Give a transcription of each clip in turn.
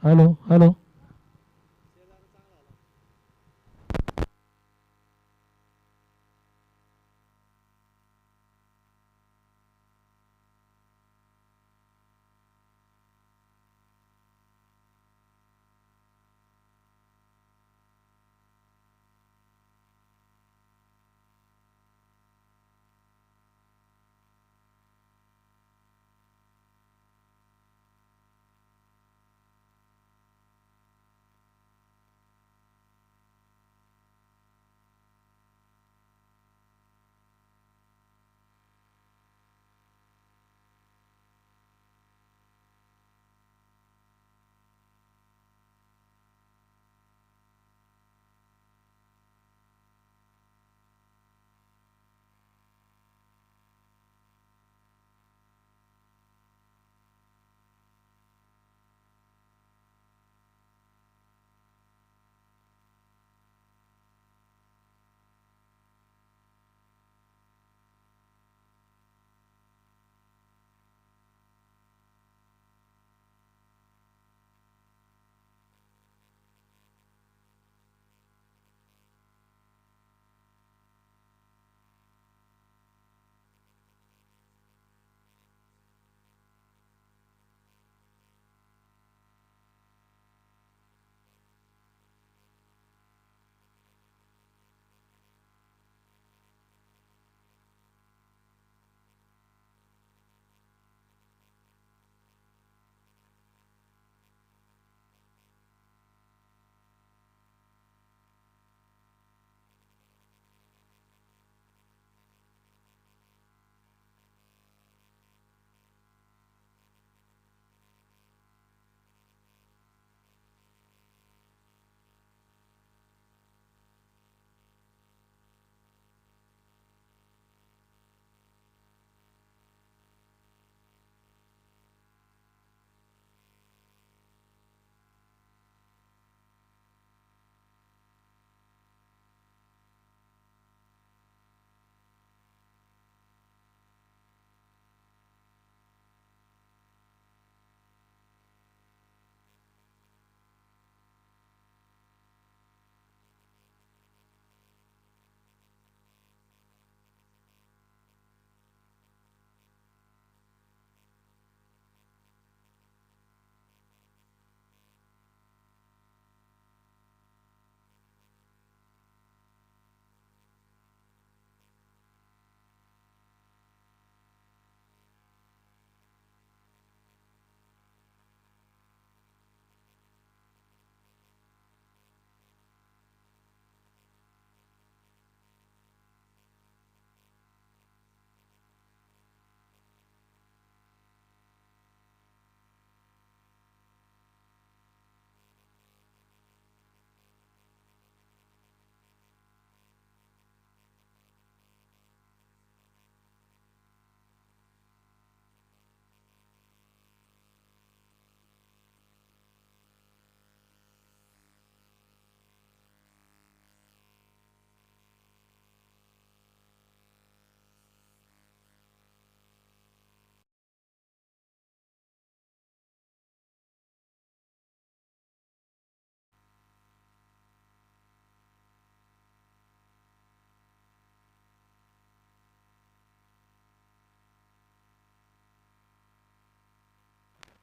Hello hello.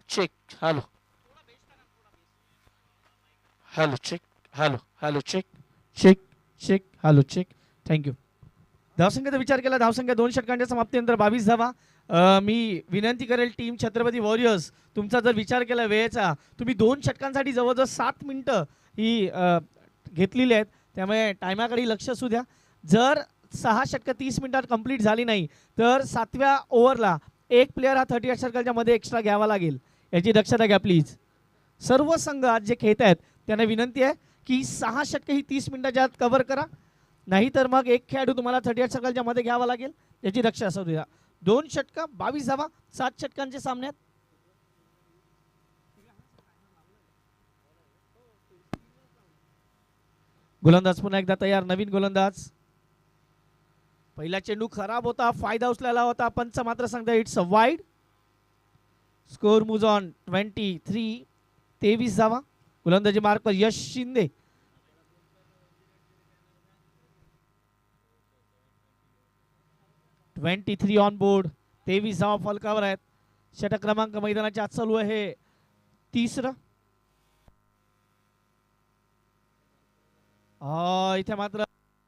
Check. Hello hello check. Hello hello check. Check check. Hello check. Thank you. धावसंख्येचा विचार केला. धावसंख्या 2 षटकांच्या समाप्तीनंतर 22 धावा. मी विनंती करेल टीम छत्रपती वॉरियर्स, तुमचा जर विचार केला वेळेचा, तुम्ही 2 षटकांसाठी जवळजवळ 7 मिनिटं ही घेतलेली आहेत, त्यामुळे टायमाकडे लक्ष असू द्या. जर 6 षटकं 30 मिनिटात कंप्लीट झाली नाही तर 7व्या ओव्हरला एक प्लेअर हा 38 षटकांच्या मध्ये एक्स्ट्रा घ्यावा लागेल, याची दक्षता घ्या प्लीज. सर्व संघ आज जे खेळत आहेत त्यांना विनंती आहे की 6 षटकं ही 30 मिनिटाच्या आत कव्हर करा, नाही तर मग एक खेळाडू तुम्हाला 38 षटकांच्या मध्ये घ्यावा लागेल, याची दक्षता असू द्या. 2 षटकं 22 धावा 7 षटकांच्या सामन्यात. गोलंदाज पुन्हा एकदा तयार. नवीन गोलंदाज. पहिला चेंडू खराब होता, फायदा उचलायला होता, पंच मात्र सांगता it's a wide. Score moves on 23 23 धावा. गोलंदाजी मार्कवर यश शिंदे. (23 on board). 23 धावा फलकावर आहेत. षटक क्रमांक मैदानाच्या आत चालू आहे 3रं. इथे मात्र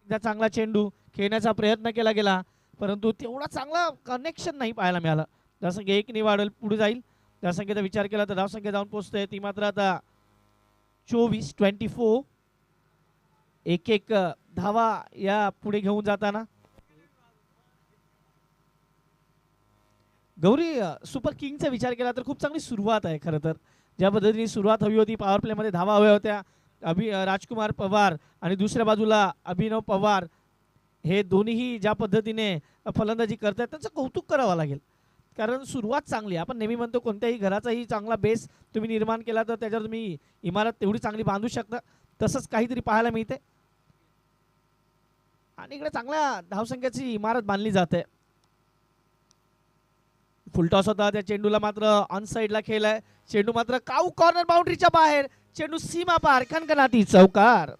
चांगला चेंडू खेळण्याचा प्रयत्न केला गेला, परंतु तेवढा चांगला कनेक्शन नाही पाहायला मिळालं. धावसंख्या 1 वाढेल, पुढे जाईल. धावसंख्येचा विचार केला तर धावसंख्या जाऊन पोहोचते ती मात्र आता 24. 1 धावा या पुढे घेऊन जाताना गौरी सुपर किंगचा विचार केला तर खूप चांगली सुरुवात आहे. खरं तर ज्या पद्धतीने सुरुवात हवी होती, पॉवर प्लेमध्ये धावा हव्या होत्या. राजकुमार पवार आणि दुसऱ्या बाजूला अभिनव पवार हे दोन्हीही ज्या पद्धतीने फलंदाजी करतात त्यांचं कौतुक करावं लागेल, कारण सुरुवात चांगली. आपण नेहमी म्हणतो कोणत्याही घराचाही चांगला बेस तुम्ही निर्माण केला तर त्याच्यावर तुम्ही इमारत तेवढी चांगली बांधू शकता. तसंच काहीतरी पाहायला मिळते आणि इकडे चांगल्या धावसंख्येची इमारत बांधली जाते. फुलटॉस होता, त्या चेंडूला मात्र ऑन साईडला खेळलाय. चेंडू मात्र काऊ कॉर्नर बाउंड्रीच्या बाहेर. चेंडू सीमा पार, खणखणाती चौकार.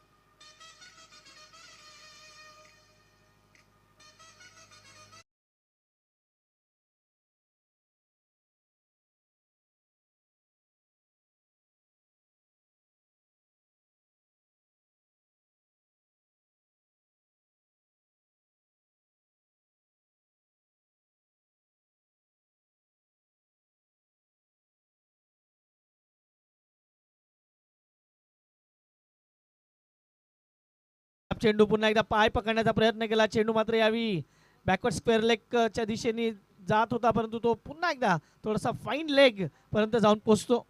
चेंडू पुन्हा एकदा पाय पकडण्याचा प्रयत्न केला. चेंडू मात्र यावी बॅकवर्ड स्क्वेअर लेगच्या दिशेने जात होता, परंतु तो पुन्हा एकदा थोडासा फाईन लेग पर्यंत जाऊन पोहोचतो.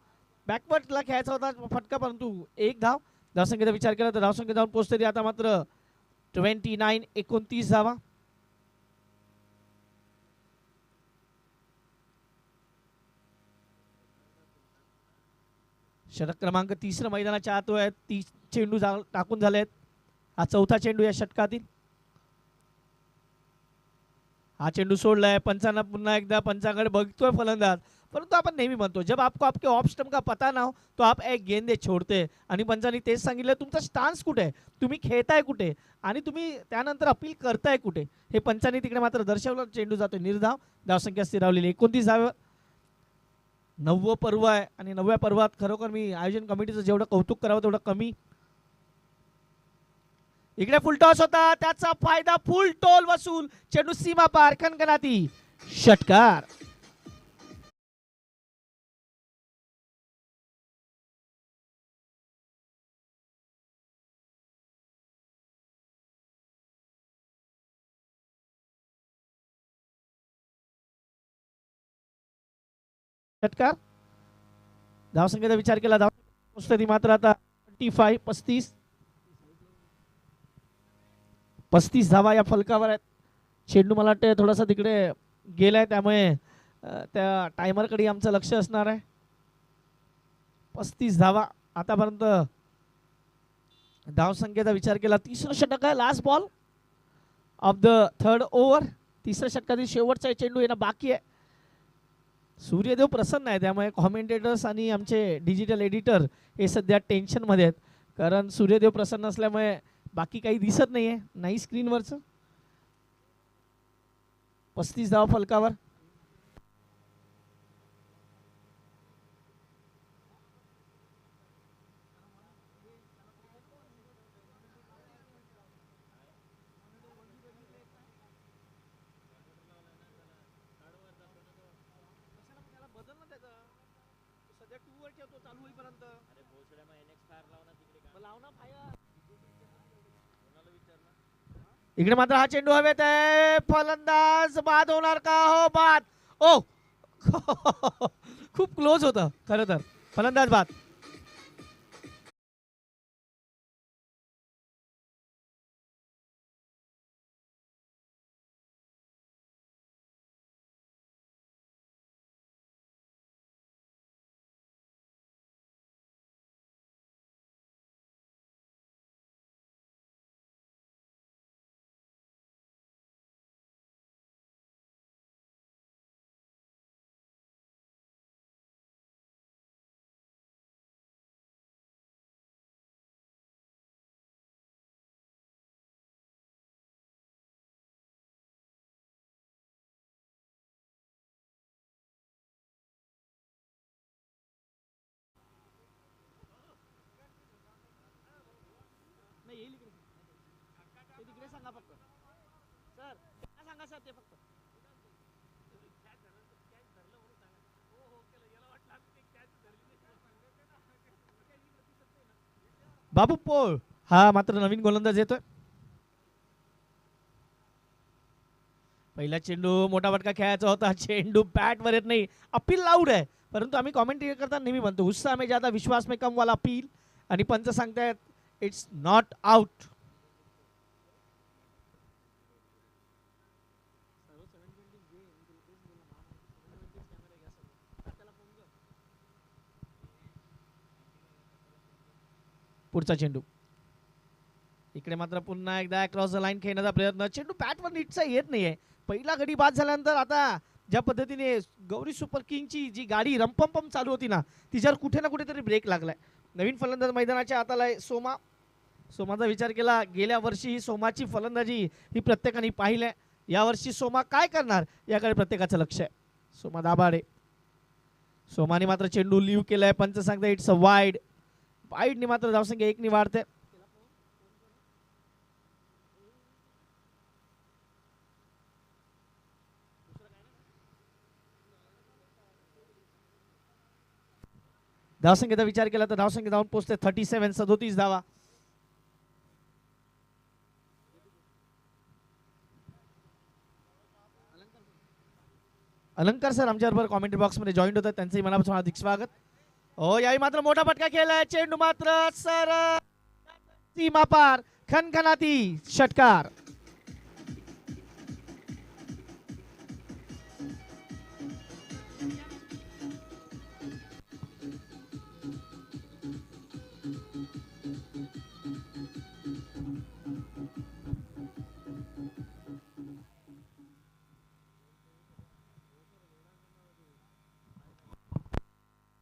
बॅकवर्डला खेळायचा होता फटका, परंतु 1 धाव. धावसंख्येचा विचार केला तर धावसंख्या जाऊन पोहोचते आता मात्र 29 धावा. षटक क्रमांक 3 मैदानाच्या आत आहेत. 30 चेंडू टाकून झालेत. हा 4था चेंडू या षटकातील. हा चेंडू सोडलाय. पंचांना पुन्हा एकदा पंचांकडे बघतोय फलंदाज, परंतु आपण नेहमी म्हणतो जब आपको आपके ऑफ स्टंप का पता ना हो तो आप एक गेंदे छोड़ते. आणि पंचांनी तेच सांगितलं, तुमचा स्टान्स कुठे आहे, तुम्ही खेळताय कुठे आणि तुम्ही त्यानंतर अपील करताय कुठे, हे पंचांनी तिकडे मात्र दर्शवलं. चेंडू जातोय निर्धाव. धावसंख्या स्थिरावलेली 29 धाव. 9वं पर्व आहे आणि 9व्या पर्वात खरोखर मी आयोजन कमिटीचं जेवढं कौतुक करावं तेवढं कमी. इकडे फुल टॉस होता, त्याचा फायदा, फुल टोल वसूल. चेंडू सीमा पार, खणखणाती षटकार. षटकार. धावसंख्येचा विचार केला धाव मात्र आता 35. 35 धावा या फलकावर आहेत. चेंडू मला वाटतं थोडासा तिकडे गेलाय, त्यामुळे त्या टायमरकडे आमचं लक्ष असणार आहे. 35 धावा आतापर्यंत धावसंख्येचा विचार केला. 3रं षटक आहे, last ball of the 3rd over. 3ऱ्या षटकातील शेवटचा चेंडू येणं बाकी आहे. सूर्यदेव प्रसन्न आहे, त्यामुळे कॉमेंटेटर्स आणि आमचे डिजिटल एडिटर हे सध्या टेन्शनमध्ये आहेत, कारण सूर्यदेव प्रसन्न असल्यामुळे बाकी काही दिसत नाहीये नाही स्क्रीनवरचं. 35 धावा फलकावर. इकडे मात्र हा चेंडू हवेत आहे. फलंदाज बाद होणार का? हो, बाद. ओ खूप क्लोज होतं खरं तर. फलंदाज बाद. सांगा फक्त सर, त्यांना सांगा सर ते फक्त. बाबू पोळ हा मात्र नवीन गोलंदाज येतोय. पहिला चेंडू मोठा फटका खेळायचा होता, चेंडू बॅट वर येत नाही. अपील लाऊड आहे, परंतु आम्ही कॉमेंट्री करता नेहमी म्हणतो उत्साह में ज्यादा विश्वास में कम वाला अपील. आणि पंच सांगतायत इट्स नॉट आउट. पुढचा चेंडू इकडे मात्र पुन्हा एकदा क्रॉस द लाईन खेळण्याचा प्रयत्न. चेंडू बॅटवर नीटचा येत नाहीये. पहिला गडी बाद झाल्यानंतर आता ज्या पद्धतीने गौरी सुपर किंगची जी गाडी रंपंपम चालू होती ना, तिच्यावर कुठे ना कुठेतरी ब्रेक लागलाय. नवीन फलंदाज मैदानाच्या हाताला आहे सोमा. सोमाचा विचार केला गेल्या वर्षी ही सोमाची फलंदाजी ही प्रत्येकाने पाहिलंय. यावर्षी सोमा काय करणार याकडे प्रत्येकाचं लक्ष आहे. सोमा दाभाडे. सोमाने मात्र चेंडू लीव केलाय. पंच सांगता इट्स अ वाईड. वाईडने मात्र धावसंख्या 1 वाढते. धावसंख्येचा विचार केला तर धावसंख्या जाऊन पोहोचते 37. 37 धावा. अलंकार सर आमच्याबरोबर कॉमेंट्री बॉक्स मध्ये जॉईन होतात, त्यांचंही मनापासून हार्दिक स्वागत. हो याही मात्र मोठा फटका केलाय. चेंडू मात्र सर सीमा पार. खनखनाती षटकार.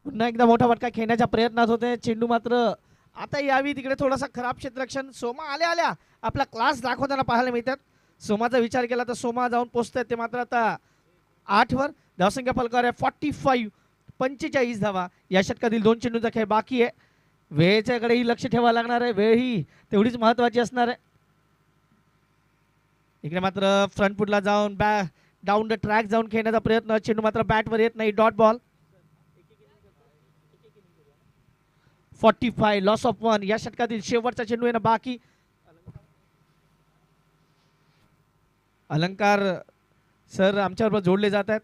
पुन्हा एकदा मोठा फटका खेळण्याच्या प्रयत्नात होते. चेंडू मात्र आता यावी तिकडे थोडासा खराब क्षेत्ररक्षण. सोमा आल्या आल्या आपला क्लास दाखवताना पाहायला मिळतात. सोमाचा विचार केला तर सोमा जाऊन पोहोचतात ते मात्र आता 8 वर. धावसंख्या फलकावर आहे 45. 45 धावा. या षटकातील 2 चेंडूचा खेळ बाकी आहे. वेळेच्याकडेही लक्ष ठेवावं लागणार आहे. वेळ ही तेवढीच महत्वाची असणार आहे. इकडे मात्र फ्रंट फुटला जाऊन डाऊन द ट्रॅक जाऊन खेळण्याचा प्रयत्न. चेंडू मात्र बॅटवर येत नाही. Dot ball. 45. Loss of 1. या षटकातील शेवटचा चेंडू येणं बाकी. अलंकार सर आमच्याबरोबर जोडले जात आहेत.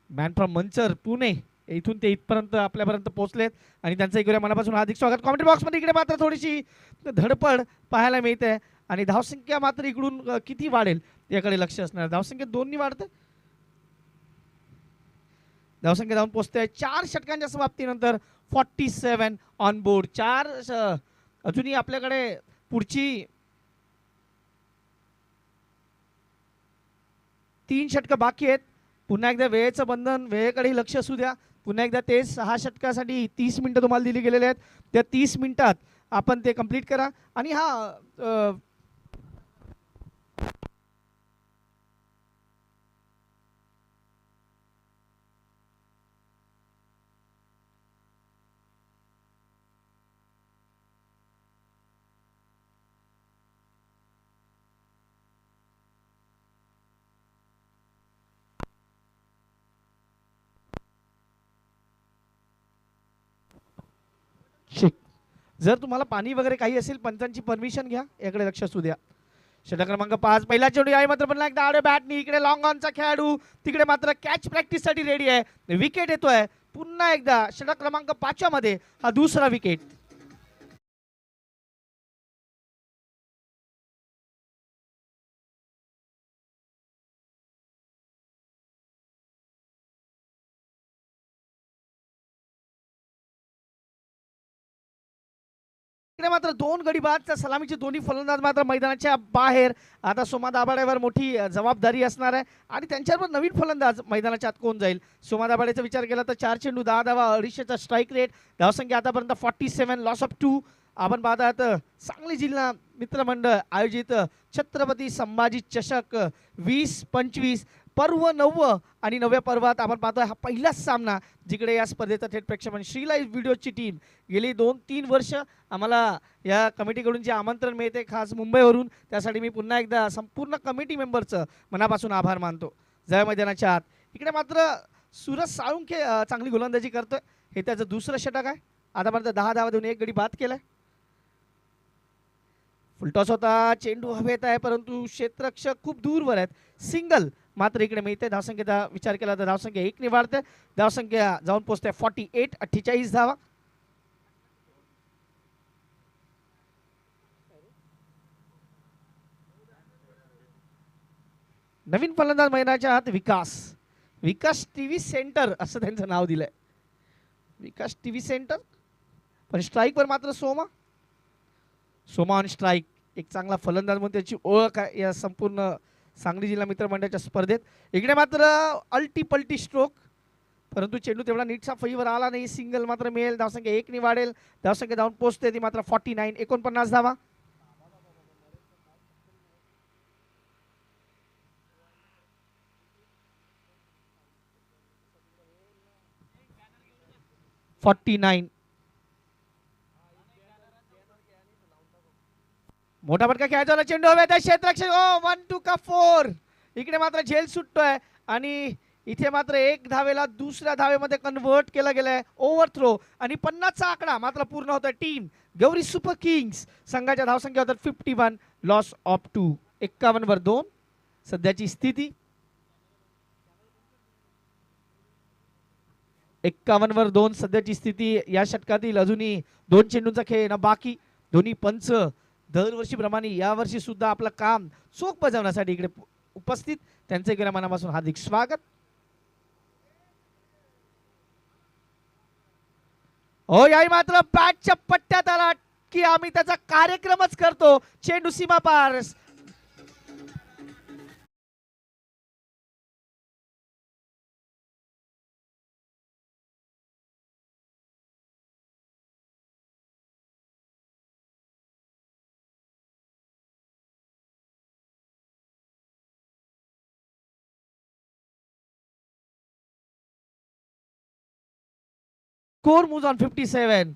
मॅन फ्रॉम मंचर पुणे इथून ते इथपर्यंत आपल्यापर्यंत पोहोचलेत आणि त्यांचं एक मनापासून हार्दिक स्वागत. कॉमेंट्री बॉक्स मध्ये इकडे मात्र थोडीशी धडपड पाहायला मिळते आणि धावसंख्या मात्र इकडून किती वाढेल याकडे लक्ष असणार. धावसंख्या 2 वाढते. धावसंख्या जाऊन पोहोचते 4 षटकांच्या समाप्तीनंतर 47 ऑन बोर्ड. 4 अजूनही आपल्याकडे पुढची 3 षटकं बाकी आहेत. पुन्हा एकदा वेळेचं बंधन, वेळेकडेही लक्ष असू द्या. पुन्हा एकदा ते 6 षटकासाठी 30 मिनिटं तुम्हाला दिली गेलेली आहेत. त्या 30 मिनिटात आपण ते कंप्लीट करा. आणि हा जर तुम्हाला पाणी वगैरे काही असेल पंचांची परमिशन घ्या. याकडे लक्ष असू द्या. षटक क्रमांक 5. पहिला चेंडू आहे मात्र पुन्हा एकदा आडे बॅटनी. इकडे लॉंग ऑनचा खेळाडू तिकडे मात्र कॅच प्रॅक्टिस साठी रेडी आहे. विकेट येतोय पुन्हा एकदा. षटक क्रमांक 5 मध्ये हा दुसरा विकेट. मात्र 2 गडी बाद. सलामीचे दोन्ही फलंदाज मात्र मैदानाच्या बाहेर. आता सोमा दाभाडेवर मोठी जबाबदारी असणार आहे आणि त्यांच्याबरोबर नवीन फलंदाज मैदानाच्या आत कोण जाईल. सोमा दाभाडेचा विचार केला तर 4 चेंडू 10 धावा. 250चा स्ट्राईक रेट. धावसंख्या आतापर्यंत 47. Loss of 2. आपण पाहतात सांगली जिल्हा मित्रमंडळ आयोजित छत्रपती संभाजी चषक 20-25 पर्व 9 आणि 9व्या पर्वात आपण पाहतोय हा पहिलाच सामना जिकडे या स्पर्धेचं थेट प्रेक्षेपण श्री लाईव्ह व्हिडिओची टीम गेली 2-3 वर्ष आम्हाला या कमिटीकडून जे आमंत्रण मिळते खास मुंबईवरून, त्यासाठी मी पुन्हा एकदा संपूर्ण कमिटी मेंबरचं मनापासून आभार मानतो. जय मैदानाच्या आत इकडे मात्र सूरज साळुंखे चांगली गोलंदाजी करतोय. हे त्याचं दुसरं षटक आहे. आतापर्यंत 10 धावा देऊन 1 गडी बाद केलाय. फुलटॉस होता, चेंडू हवेत आहे परंतु क्षेत्ररक्षक खूप दूरवर आहेत. सिंगल मात्र इकडे मिळते. धावसंख्येचा विचार केला तर धावसंख्या 1 ने वाढते. धावसंख्या जाऊन पोहोचते 48, 48 धावा. नवीन फलंदाज मैदानाच्या आत विकास. विकास टीव्ही सेंटर असं त्यांचं नाव दिलंय. विकास टीव्ही सेंटर. पण स्ट्राईकवर मात्र सोमा. Soma on strike. एक चांगला फलंदाज म्हणून त्याची ओळख आहे या संपूर्ण सांगली जिल्हा मित्रमंडळाच्या स्पर्धेत. इकडे मात्र अल्टी पल्टी स्ट्रोक परंतु चेंडू तेवढा नीटसा फईवर आला नाही. सिंगल मात्र मिळेल. धावसंख्या 1 ने वाढेल. धावसंख्या जाऊन पोहोचते ती मात्र 49, 49 धावा. मोठा फटका खेळायचा चेंडू हवे त्या क्षेत्ररक्षक 1-2 का 4. इकडे मात्र झेल सुटतोय आणि इथे मात्र 1 धावेला दुसऱ्या धावेमध्ये कन्वर्ट केला गेलाय. ओव्हरथ्रो आणि 50चा आकडा मात्र पूर्ण होतोय. टीम गौरी सुपर किंग्स संघाच्या धावसंख्या होतात 51, लॉस ऑफ 2. 51 वर 2 सध्याची स्थिती. 51 वर 2 सध्याची स्थिती. या षटकातील अजूनही 2 चेंडूंचा खेळ ना बाकी. दोन्ही पंच दरवर्षीप्रमाणे यावर्षी सुद्धा आपलं काम चोख बजावण्यासाठी इकडे उपस्थित. त्यांचे गेल्या मनापासून हार्दिक स्वागत. हो याही मात्र बॅटच्या पट्ट्यात आला की आम्ही त्याचा कार्यक्रमच करतो. चेंडू सीमा पार. Score moves on 57.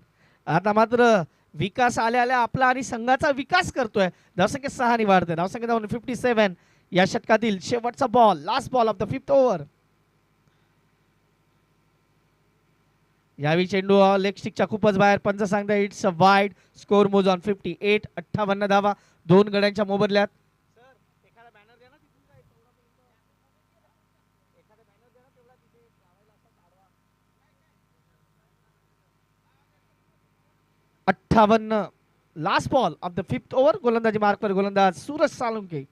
आता मात्र विकास आल्या आल्या आपला आणि संघाचा विकास करतोय. धावसंख्या 6 ने वाढते. धावसंख्या जाऊन 57. या षटकातील शेवटचा ball, last ball of the 5th over. यावेळी चेंडू लेग स्टिकच्या खूपच बाहेर. पंच सांगता it's a wide. Score moves on 58. 58 धावा 2 गड्यांच्या मोबदल्यात. Last ball of the 5th over. गोलंदाजी मार्कवर गोलंदाज सूरज साळुंखे.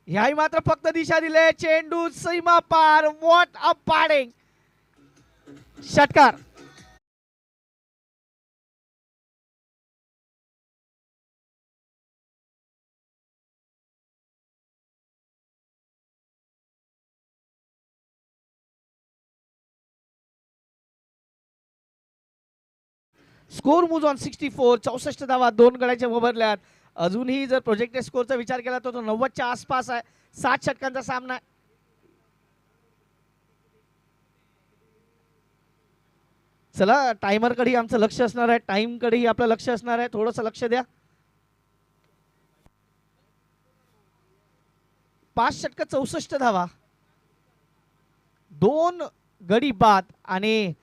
ह्याही मात्र फक्त दिशा दिले. चेंडू सीमा पार. What a padding. षटकार. Score moves on 64. 64 धावा 2 गड्यांच्या मोबदल्यात. अजूनही जर प्रोजेक्टेड स्कोरचा विचार केला तर तो 90च्या आसपास आहे. 7 षटकांचा सामना आहे. चला टायमर कडे आमचं लक्ष असणार आहे. टाइम कडेही आपलं लक्ष असणार आहे. थोडंसं लक्ष द्या. 5 षटक 64 धावा 2 गडी बाद आणि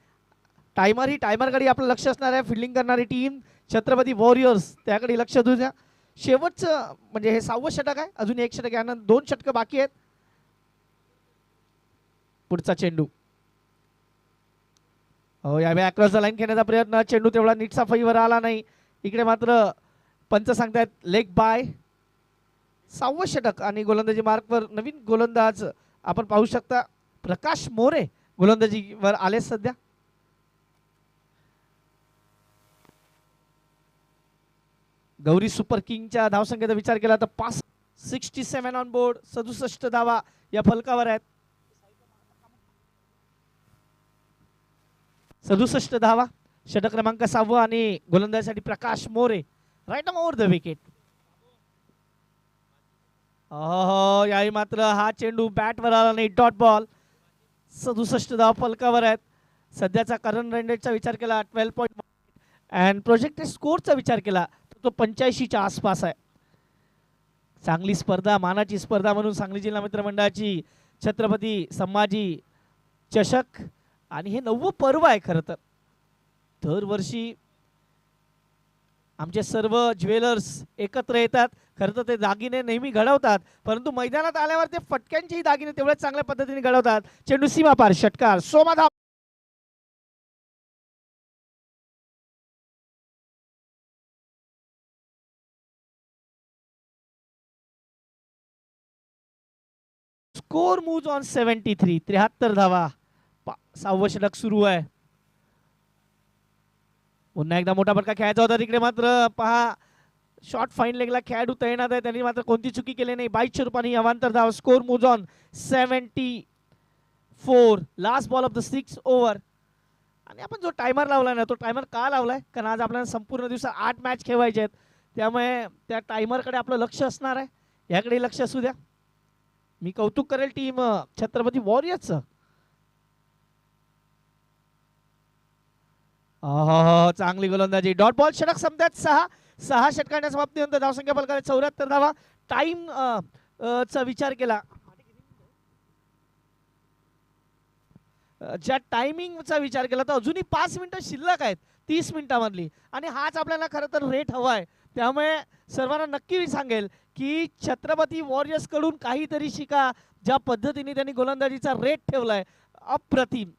टायमर ही टायमर कडे आपलं लक्ष असणार आहे. फिल्डिंग करणारी टीम छत्रपती वॉरियर्स त्याकडे लक्ष देऊ द्या. शेवटचं म्हणजे हे 6वं षटक आहे. अजून 1 षटक यानं 2 षटक बाकी आहेत. पुढचा चेंडू हो यावेळी अक्रॉस द लाईन खेळण्याचा प्रयत्न. चेंडू तेवढा नीटसा फईवर आला नाही. इकडे मात्र पंच सांगतायत लेग बाय. 6वं षटक आणि गोलंदाजी मार्कवर नवीन गोलंदाज आपण पाहू शकता. प्रकाश मोरे गोलंदाजीवर आले सध्या. गौरी सुपर किंगच्या धावसंख्येचा विचार केला तर 67 ऑन बोर्ड. 67 धावा या फलकावर आहेत. 67 धावा. षटक क्रमांक 6 आणि गोलंदाजीसाठी Prakash More. Right on over the wicket. हो, याही मात्र हा चेंडू बॅटवर आला नाही. Dot ball. 67 धाव फलकावर आहेत. सध्याचा करंट रन रेटचा विचार केला 12.1 अँड प्रोजेक्टेड स्कोरचा विचार केला तर तो 85च्या आसपास आहे. चांगली स्पर्धा, मानाची स्पर्धा म्हणून सांगली जिल्हा मित्रमंडळाची छत्रपती संभाजी चषक आणि हे 9वं पर्व आहे. खरं तर दरवर्षी आमचे सर्व ज्वेलर्स एकत्र येतात. खरं तर ते दागिने नेहमी घडवतात, परंतु मैदानात आल्यावर ते फटक्यांचेही दागिने तेवढ्याच चांगल्या पद्धतीने घडवतात. चेंडू सीमा पार, षटकार. सोमा धाव. Score moves on 73. 73 धावा. 6वं षटक सुरू आहे. पुन्हा एकदा मोठा फटका खेळायचा होता तिकडे, मात्र पहा शॉर्ट फाईन लेगला खेळाडू तैनात आहे, त्यांनी मात्र कोणती चुकी केली नाही. 22 रुपयांनी अवांतर धाव. Score moves on 74. Last ball of the 6 over. आणि आपण जो टायमर लावला ना, तो टायमर का लावलाय, कारण आज आपल्याला संपूर्ण दिवसात 8 मॅच खेळवायचे आहेत. त्यामुळे त्या टायमरकडे आपलं लक्ष असणार आहे. याकडे लक्ष असू द्या. मी कौतुक करेल टीम छत्रपती वॉरियर्सचं. चांगली गोलंदाजी. Dot ball. षटक संपतात. 6 षटकांच्या समाप्तीनंतर धावसंख्या फलकाला 74 धावा. टाइम चा विचार केला, ज्या टायमिंगचा विचार केला तर अजूनही 5 मिनिटं शिल्लक आहेत 30 मिनिटांमधली, आणि हाच आपल्याला खरं तर रेट हवा आहे. त्यामुळे सर्वांना नक्की सांगेल की छत्रपती वॉरियर्स कडून काहीतरी शिका. ज्या पद्धतीने त्यांनी गोलंदाजीचा रेट ठेवलाय अप्रतिम.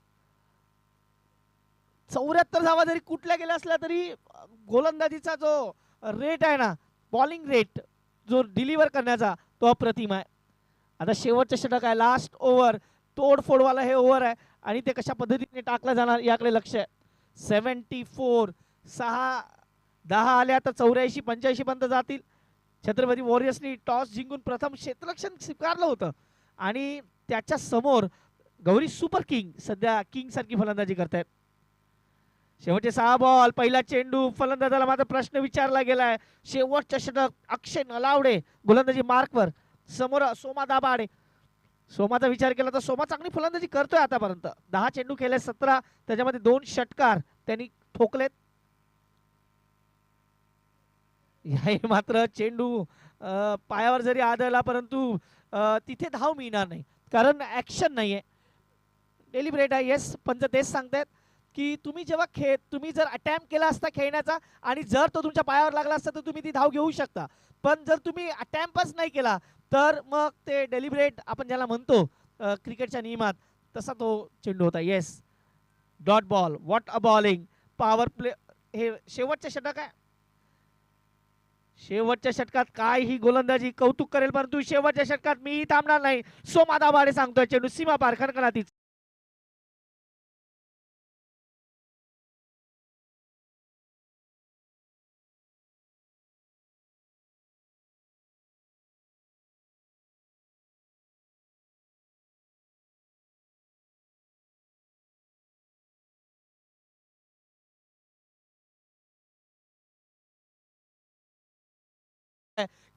74 धावा जरी कुठल्या गेल्या असल्या तरी गोलंदाजीचा जो रेट आहे ना, बॉलिंग रेट जो डिलिव्हर करण्याचा, तो अप्रतिम आहे. आता शेवटचं षटक आहे, लास्ट ओव्हर. तोडफोडवाला हे ओव्हर आहे आणि ते कशा पद्धतीने टाकलं जाणार याकडे लक्ष आहे. 74. 6-10 आल्या तर 84-85 पर्यंत जातील. छत्रपती वॉरियर्सनी टॉस जिंकून प्रथम क्षेत्ररक्षण स्वीकारलं होतं आणि त्याच्या समोर गौरी सुपर किंग सध्या किंग सारखी फलंदाजी करतायत. शेवटचे 6 बॉल. पहिला चेंडू. फलंदाजाला मात्र प्रश्न विचारला गेलाय. शेवटचं षटक. अक्षय नलावडे गोलंदाजी मार्कवर. समोर सोमा दाभाडे. सोमाचा विचार केला तर सोमा चांगली फलंदाजी करतोय आतापर्यंत. 10 चेंडू खेळले, 17, त्याच्यामध्ये 2 षटकार त्यांनी ठोकलेत. हे मात्र चेंडू पायावर जरी आदळला, परंतु तिथे धाव मिळणार नाही, कारण ऍक्शन नाहीये. डेलिब्रेट आहे. येस, पंच तेच सांगतायत की तुम्ही जेव्हा तुम्ही जर अटॅम्प्ट केला असता खेळण्याचा आणि जर तो तुमच्या पायावर लागला असता तर तुम्ही ती धाव घेऊ शकता. पण जर तुम्ही अटॅम्पच नाही केला तर मग ते डेलिब्रेट आपण ज्याला म्हणतो क्रिकेटच्या नियमात, तसा तो चेंडू होता. Yes, dot ball. What a bowling. Power play. हे शेवटचे षटक आहे. शेवटच्या षटकात काय ही गोलंदाजी. कौतुक करेल, परंतु शेवटच्या षटकात मी थांबणार नाही. सोमा दाभाडे सांगतोय चेंडू सीमा पार. खणखणातीच.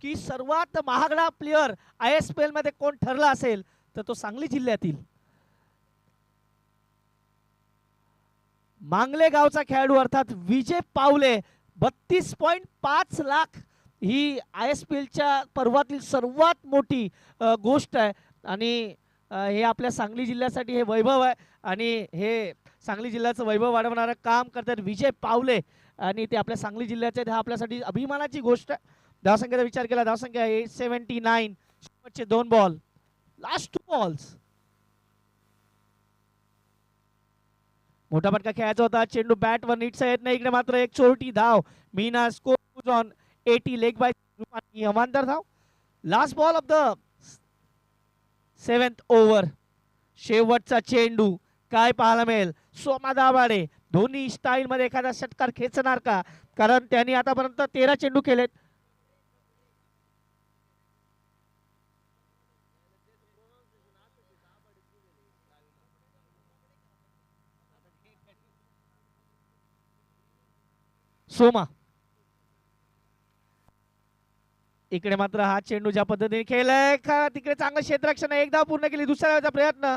की सर्वात महागडा प्लेयर ISPL मध्ये कोण ठरला असेल तर तो सांगली जिल्ह्यातील मांगले गावचा खेळाडू अर्थात विजय पावले. 32.5 लाख ही ISPLच्या पर्वातील सर्वात मोठी गोष्ट आहे. आणि हे आपल्या सांगली जिल्ह्यासाठी हे वैभव आहे आणि हे सांगली जिल्ह्याचं वैभव वाढवणारं काम करतात विजय पावले आणि ते आपल्या सांगली जिल्ह्याचे. हा आपल्यासाठी अभिमानाची गोष्ट आहे. धावसंख्येचा विचार केला, धावसंख्या 879. शेवटचे 2 बॉल. Last 2 balls. मोठा फटका खेळायचा होता. चेंडू बॅटवर नीटचा येत नाही. इकडे मात्र एक चोरटी धाव. Meena. Score on 80. Leg bye अवांतर धाव. Last ball of the 7th over. शेवटचा चेंडू. काय पाहायला मिळेल. सोमा दाभाडे दोन्ही स्टाईल मध्ये एखादा षटकार खेचणार का, कारण त्यांनी आतापर्यंत 13 चेंडू केलेत. सोमा इकडे मात्र हा चेंडू ज्या पद्धतीने खेळलाय का तिकडे चांगलं क्षेत्ररक्षण एकदा पूर्ण केली दुसऱ्या वेळेचा प्रयत्न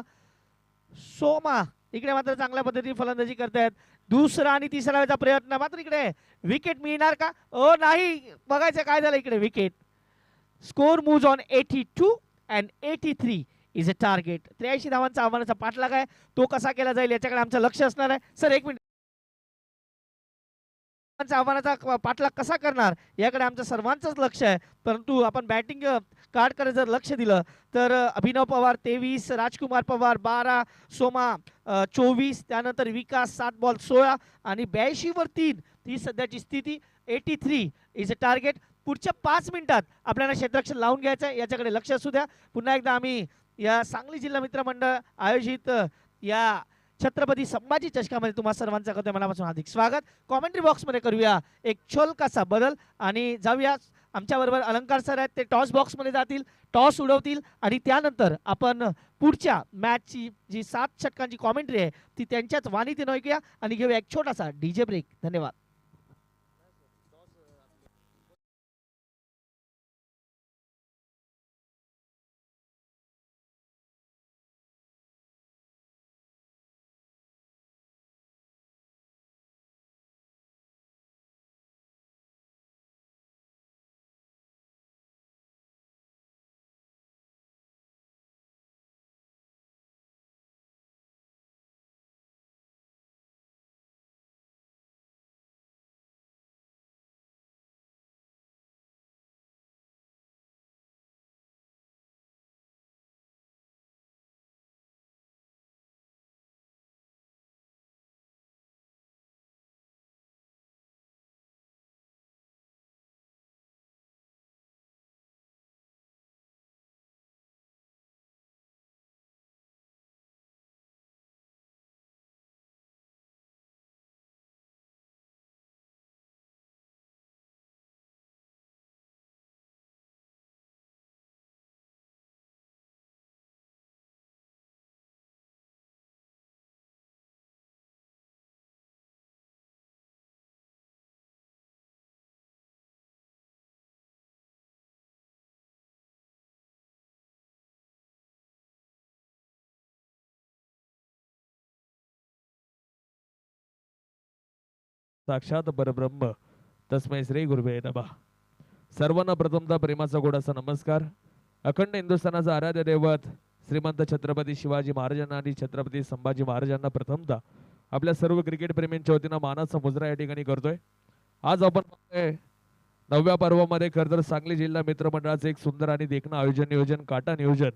सोमा इकडे मात्र चांगल्या पद्धतीने फलंदाजी करतायत दुसरा आणि तिसरा वेळेचा प्रयत्न मात्र इकडे विकेट मिळणार का ओ नाही बघायचं काय झालं इकडे wicket score moves on 82 and 83 is a target 83 धावांचा आव्हानाचा पाठलाग आहे तो कसा केला जाईल याच्याकडे आमचं लक्ष असणार आहे सर एक मिनिट आव्हानाचा पाठलाग कसा करणार याकडे आमचं सर्वांचंच लक्ष आहे परंतु आपण बॅटिंग कार्डकडे जर लक्ष दिलं तर अभिनव पवार 23 राजकुमार पवार 12 सोमा 24 त्यानंतर विकास 7 बॉल 16 आणि 82 वर 3 ही सध्याची स्थिती 83 इज अ टार्गेट पुढच्या 5 मिनिटात आपल्याला क्षेत्ररक्षण लावून घ्यायचं आहे याच्याकडे लक्ष असू द्या पुन्हा एकदा आम्ही या सांगली जिल्हा मित्रमंडळ आयोजित या छत्रपती संभाजी चषकामध्ये तुम्हा सर्वांचं करतोय मनापासून हार्दिक स्वागत कॉमेंट्री बॉक्समध्ये करूया एक छोलकासा बदल आणि जाऊया आमच्या बरोबर अलंकार सर आहेत ते टॉस बॉक्समध्ये जातील टॉस उडवतील आणि त्यानंतर आपण पुढच्या मॅचची जी 7 षटकांची कॉमेंट्री आहे ती त्यांच्याच वाणीतीन ऐकूया आणि घेऊया एक छोटासा डीजे ब्रेक धन्यवाद साक्षात परब्रह्म तस्मै श्री गुरुवे नमः सर्वांना प्रथमतः प्रेमाचा गोडाचा नमस्कार अखंड हिंदुस्थानाचा आराध्य दैवत श्रीमंत छत्रपती शिवाजी महाराजांना आणि छत्रपती संभाजी महाराजांना प्रथमतः आपल्या सर्व क्रिकेट प्रेमींच्या वतीनं मानाचा मुजरा या ठिकाणी करतोय आज आपण पाहतोय 9व्या पर्वामध्ये खरं तर सांगली जिल्हा मित्रमंडळाचे एक सुंदर आणि देखणं आयोजन नियोजन काटा नियोजन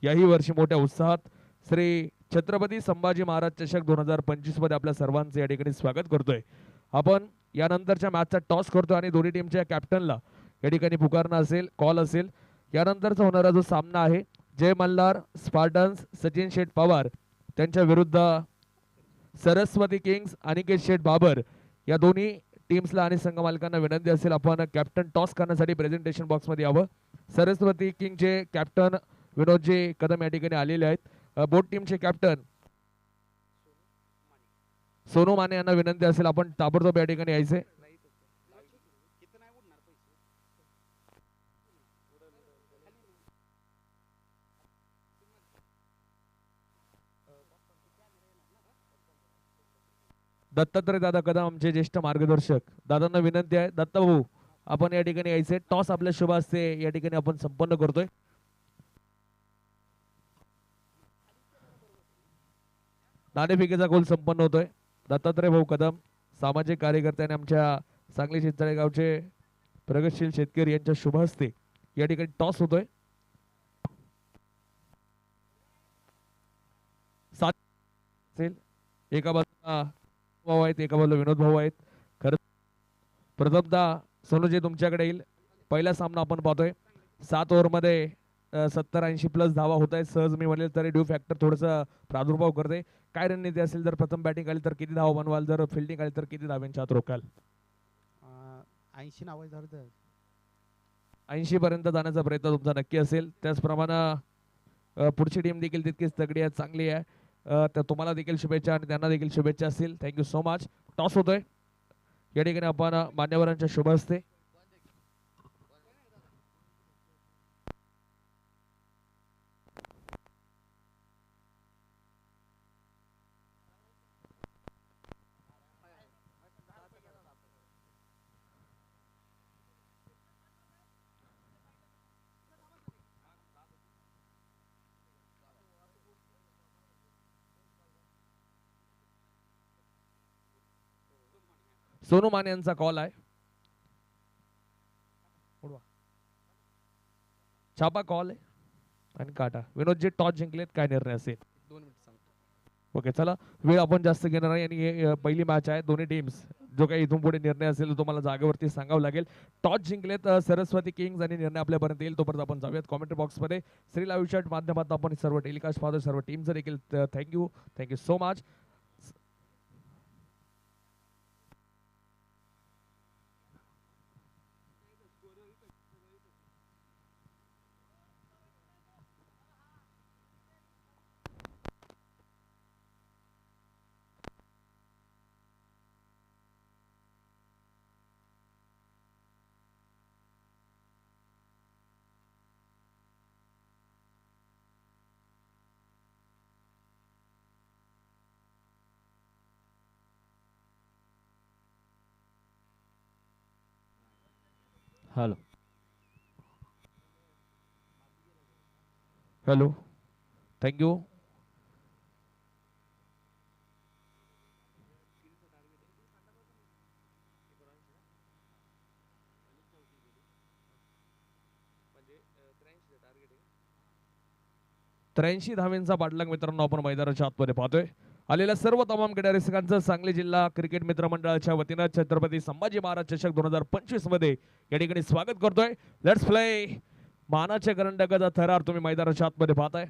याही वर्षी मोठ्या उत्साहात श्री छत्रपती संभाजी महाराज चषक 2025 मध्ये आपल्या सर्वांचे या ठिकाणी स्वागत करतोय आपण यानंतरच्या मॅचचा टॉस करतो आणि दोन्ही टीमच्या कॅप्टनला या ठिकाणी पुकारणं असेल कॉल असेल यानंतरचा होणारा जो सामना आहे जय मल्हार स्पार्टन्स सचिन शेठ पवार त्यांच्या विरुद्ध सरस्वती किंग्स अनिकेत शेठ बाबर या दोन्ही टीम्सला आणि संघ मालकांना विनंती असेल आपण कॅप्टन टॉस करण्यासाठी प्रेझेंटेशन बॉक्समध्ये यावं सरस्वती किंगचे कॅप्टन विनोदजी कदम या ठिकाणी आलेले आहेत बोट टीमचे कॅप्टन सोनू माने यांना विनंती असेल आपण ताबडतोब या ठिकाणी यायचे दत्तात्रय दादा कदम आमचे ज्येष्ठ मार्गदर्शक दादांना विनंती आहे दत्ता भाऊ आपण या ठिकाणी यायचे टॉस आपल्या शुभ असते या ठिकाणी आपण संपन्न करतोय नाणेफेकीचा गोल संपन्न होतोय दत्तात्रय भाऊ कदम सामाजिक कार्यकर्ते आणि आमच्या सांगली चिंचळे गावचे प्रगतशील शेतकरी यांच्या शुभ हस्ते या ठिकाणी टॉस होतोय एका बाजूला भाऊ आहेत एका बाजूला विनोद भाऊ आहेत खरं प्रथमतः सोनूजी तुमच्याकडे येईल पहिला सामना आपण पाहतोय 7 ओव्हरमध्ये 70-80 प्लस धावा होत आहेत सहज मी म्हणेल तरी ड्यू फॅक्टर थोडंसं प्रादुर्भाव करते काय रणनीती असेल जर प्रथम बॅटिंग आली तर किती धावा बनवाल जर फिल्डिंग आली तर किती धाव्यांच्या आत रोकाल 80 नाव धरत 80 पर्यंत जाण्याचा प्रयत्न तुमचा नक्की असेल त्याचप्रमाणे पुढची टीम देखील तितकीच तगडी आहे चांगली आहे तर तुम्हाला देखील शुभेच्छा आणि त्यांना देखील शुभेच्छा असतील थँक्यू सो मच टॉस होतोय या ठिकाणी आपण मान्यवरांच्या शुभ हस्ते सोनू माने यांचा कॉल आहे. छापा कॉल आहे आणि काटा. विनोदजी टॉस जिंकलेत, काय निर्णय असेल? 2 मिनिट सांगतो. ओके चला, वेळ आपण जास्त घेणार नाही आणि हे पहिली मॅच आहे. दोन्ही टीम्स जो काही इथून पुढे निर्णय असेल तो तुम्हाला जागेवरती सांगावं लागेल. टॉस जिंकलेत सरस्वती किंग्स आणि निर्णय आपल्यापर्यंत येईल तोपर्यंत आपण जाऊयात कॉमेंट्री बॉक्समध्ये. श्री लाईव्ह चॅट माध्यमातून आपण सर्व टेलिकास्ट पाहतो, सर्व टीमचं देखील thank you so much. Hello. Hello, thank you. त्र्याऐंशी धावेंचा पाठलाग मित्रांनो आपण मैदानाच्या आतमध्ये पाहतोय. आलेल्या सर्व तमाम क्रीडारसिकांचं सांगली जिल्हा क्रिकेट मित्र मंडळाच्या वतीनं छत्रपती संभाजी महाराज चषक 2025 मध्ये या ठिकाणी स्वागत करतोय. Let's play. मानाच्या करंडकाचा थरार तुम्ही मैदानाच्या आतमध्ये पाहताय.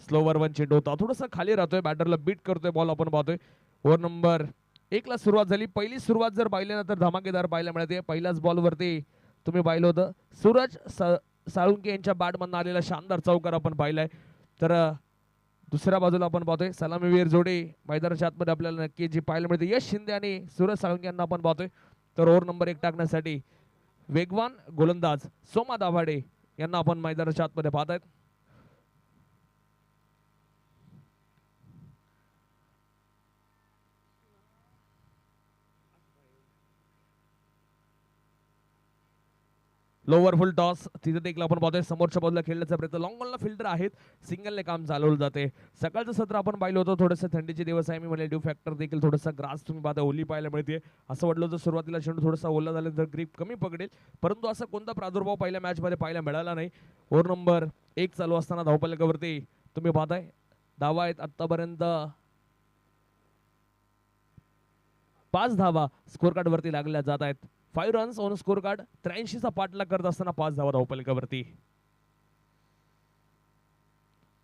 स्लोवर वन चेंडू होता, थोडासा खाली राहतोय, बॅटरला बीट करतोय बॉल आपण पाहतोय. ओव्हर नंबर 1 ला सुरुवात झाली. पहिली सुरुवात जर पाहिली ना तर धमाकेदार पाहायला मिळते. पहिल्याच बॉल वरती तुम्ही पाहिलं होतं सूरज साळुंके यांच्या बॅटमधून आलेला शानदार चौकार आपण पाहिलाय. तर दुसऱ्या बाजूला आपण पाहतोय सलामीवीर जोडी मैदानाच्या आतमध्ये आपल्याला नक्की जी पाहायला मिळते यश शिंदे आणि सूरज साळुंके यांना आपण पाहतोय. तर ओव्हर नंबर 1 टाकण्यासाठी वेगवान गोलंदाज सोमा दाभाडे यांना आपण मैदानाच्या आतमध्ये पाहतायत. लोअर फुल टॉस तिथे देखील आपण पाहतोय. समोरच्या बाजूला खेळण्याचा प्रयत्न, लॉंग बॉलला फिल्डर आहेत, सिंगलने काम चालवलं जाते. सकाळचं सत्र आपण पाहिलं होतं, थोडंसं थंडीचे दिवस आहे, मी म्हणले ड्यू फॅक्टर देखील थोडासा ग्रास तुम्ही पाहता ओली पाहायला मिळते. असं वाटलं होतं सुरुवातीला चेंडू थोडासा ओला झाला तर ग्रीप कमी पकडेल, परंतु असं कोणता प्रादुर्भाव पहिल्या मॅचमध्ये पाहायला मिळाला नाही. ओव्हर नंबर 1 चालू असताना धावफलकावरती तुम्ही पाहताय धावा आहेत आतापर्यंत 5 धावा स्कोर कार्ड वरती लागल्या जात आहेत. 5 रन्स ऑन स्कोर कार्ड. 83 चा पाठलाग करत असताना 5 धावा धावफलकावरती.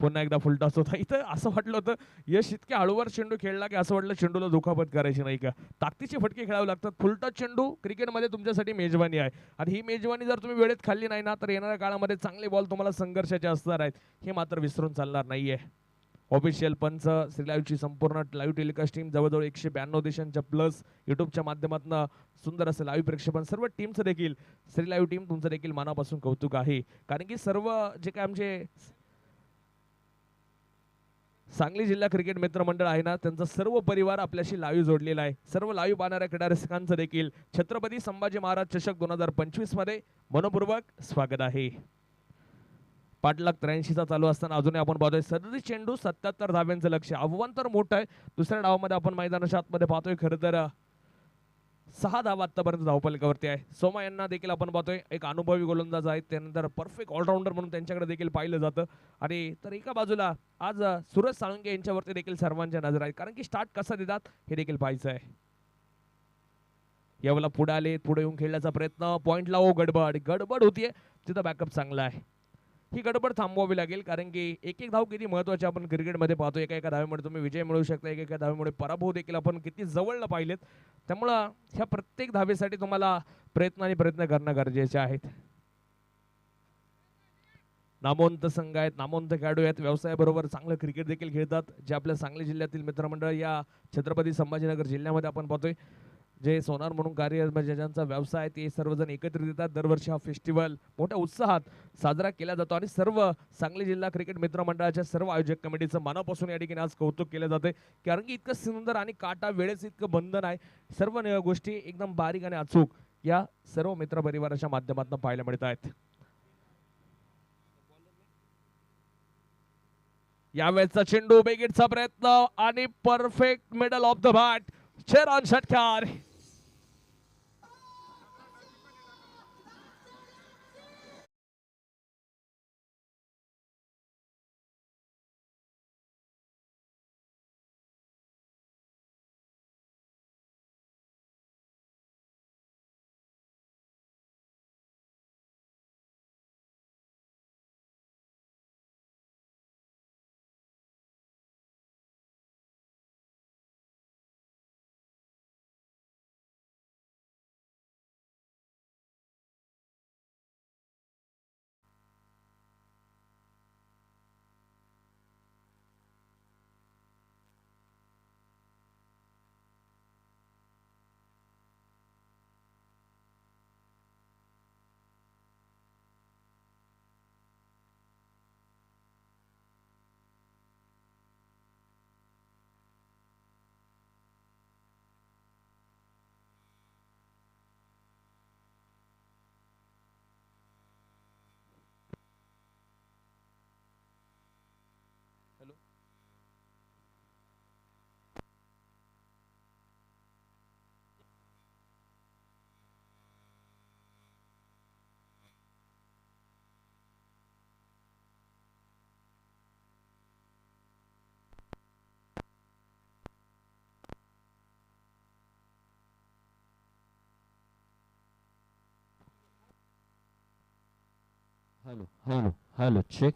पुन्हा एकदा फुल टॉस होता. इथं असं वाटलं होतं यश इतक्या हळूवार चेंडू खेळला की असं वाटलं चेंडूला दुखापत करायची नाही का. ताकदीचे फटके खेळावे लागतात. फुल टॉस चेंडू क्रिकेटमध्ये तुमच्यासाठी मेजवानी आहे आणि ही मेजवानी जर तुम्ही वेळेत खाल्ली नाही ना तर येणाऱ्या काळामध्ये चांगले बॉल तुम्हाला संघर्षाचे असणार आहेत, हे मात्र विसरून चालणार नाहीये. ऑफिशियल पंच श्री लाईव्हची संपूर्ण लाईव्ह टेलिकास्ट टीम जवळजवळ 192 देशांच्या प्लस युट्यूबच्या माध्यमातून सुंदर असं लाईव्ह प्रेक्षेपण सर्व टीमचं देखील श्री लाईव्ह टीम तुमचं देखील मनापासून कौतुक आहे. कारण की सर्व जे काय आमचे सांगली जिल्हा क्रिकेट मित्र मंडळ आहे ना त्यांचा सर्व परिवार आपल्याशी लाईव्ह जोडलेला आहे. सर्व लाईव्ह पाहणाऱ्या क्रीडा रसिकांचं देखील छत्रपती संभाजी महाराज चषक 2025 मध्ये मनपूर्वक स्वागत आहे. पाठलाग 83 चा चालू असताना अजूनही आपण पाहतोय 37 चेंडू 77 धाव्यांचं लक्ष. आव्हान तर मोठं आहे. दुसऱ्या डावामध्ये आपण मैदानाच्या आतमध्ये पाहतोय खरं तर 6 धावा आतापर्यंत धावफलकावरती आहे. सोमा यांना देखील आपण पाहतोय एक अनुभवी गोलंदाज आहेत, त्यानंतर परफेक्ट ऑलराऊंडर म्हणून त्यांच्याकडे देखील पाहिलं जातं. आणि तर एका बाजूला आज सूरज साळुंके यांच्यावरती देखील सर्वांच्या नजर आहे, कारण की स्टार्ट कसा देतात हे देखील पाहायचं आहे. यावेळेला पुढे आले, पुढे येऊन खेळण्याचा प्रयत्न, पॉइंटला गडबड होतीये, तिथं बॅकअप चांगला आहे. ही गडबड थांबवावी लागेल, कारण की एक एक धाव किती महत्वाची आपण क्रिकेटमध्ये पाहतो. एका धावेमुळे तुम्ही विजय मिळवू शकता, एका धावेमुळे पराभव देखील आपण किती जवळला पाहिलेत. त्यामुळं ह्या प्रत्येक धावेसाठी तुम्हाला प्रयत्न करणं गरजेचे आहेत. नामवंत संघ आहेत, नामवंत खेळाडू आहेत, व्यवसायाबरोबर चांगलं क्रिकेट देखील खेळतात, जे आपल्या सांगली जिल्ह्यातील मित्रमंडळ या छत्रपती संभाजीनगर जिल्ह्यामध्ये आपण पाहतोय. जे सोनार म्हणून कार्य म्हणजे ज्यांचा व्यवसाय आहे ते सर्वजण एकत्रित येतात. दरवर्षी हा फेस्टिवल मोठ्या उत्साहात साजरा केला जातो आणि सर्व सांगली जिल्हा क्रिकेट मित्र मंडळाच्या सर्व आयोजक कमिटीचं मनापासून या ठिकाणी आज कौतुक केलं जाते, कारण की इतकं सुंदर आणि काटा वेळेचं इतकं बंधन आहे. सर्व गोष्टी एकदम बारीक आणि अचूक या सर्व मित्र परिवाराच्या माध्यमातून पाहायला मिळत आहेत. यावेळेचा चेंडू बेगीटचा प्रयत्न आणि perfect middle of the bat. शेरान षटकार. Hello hello hello check.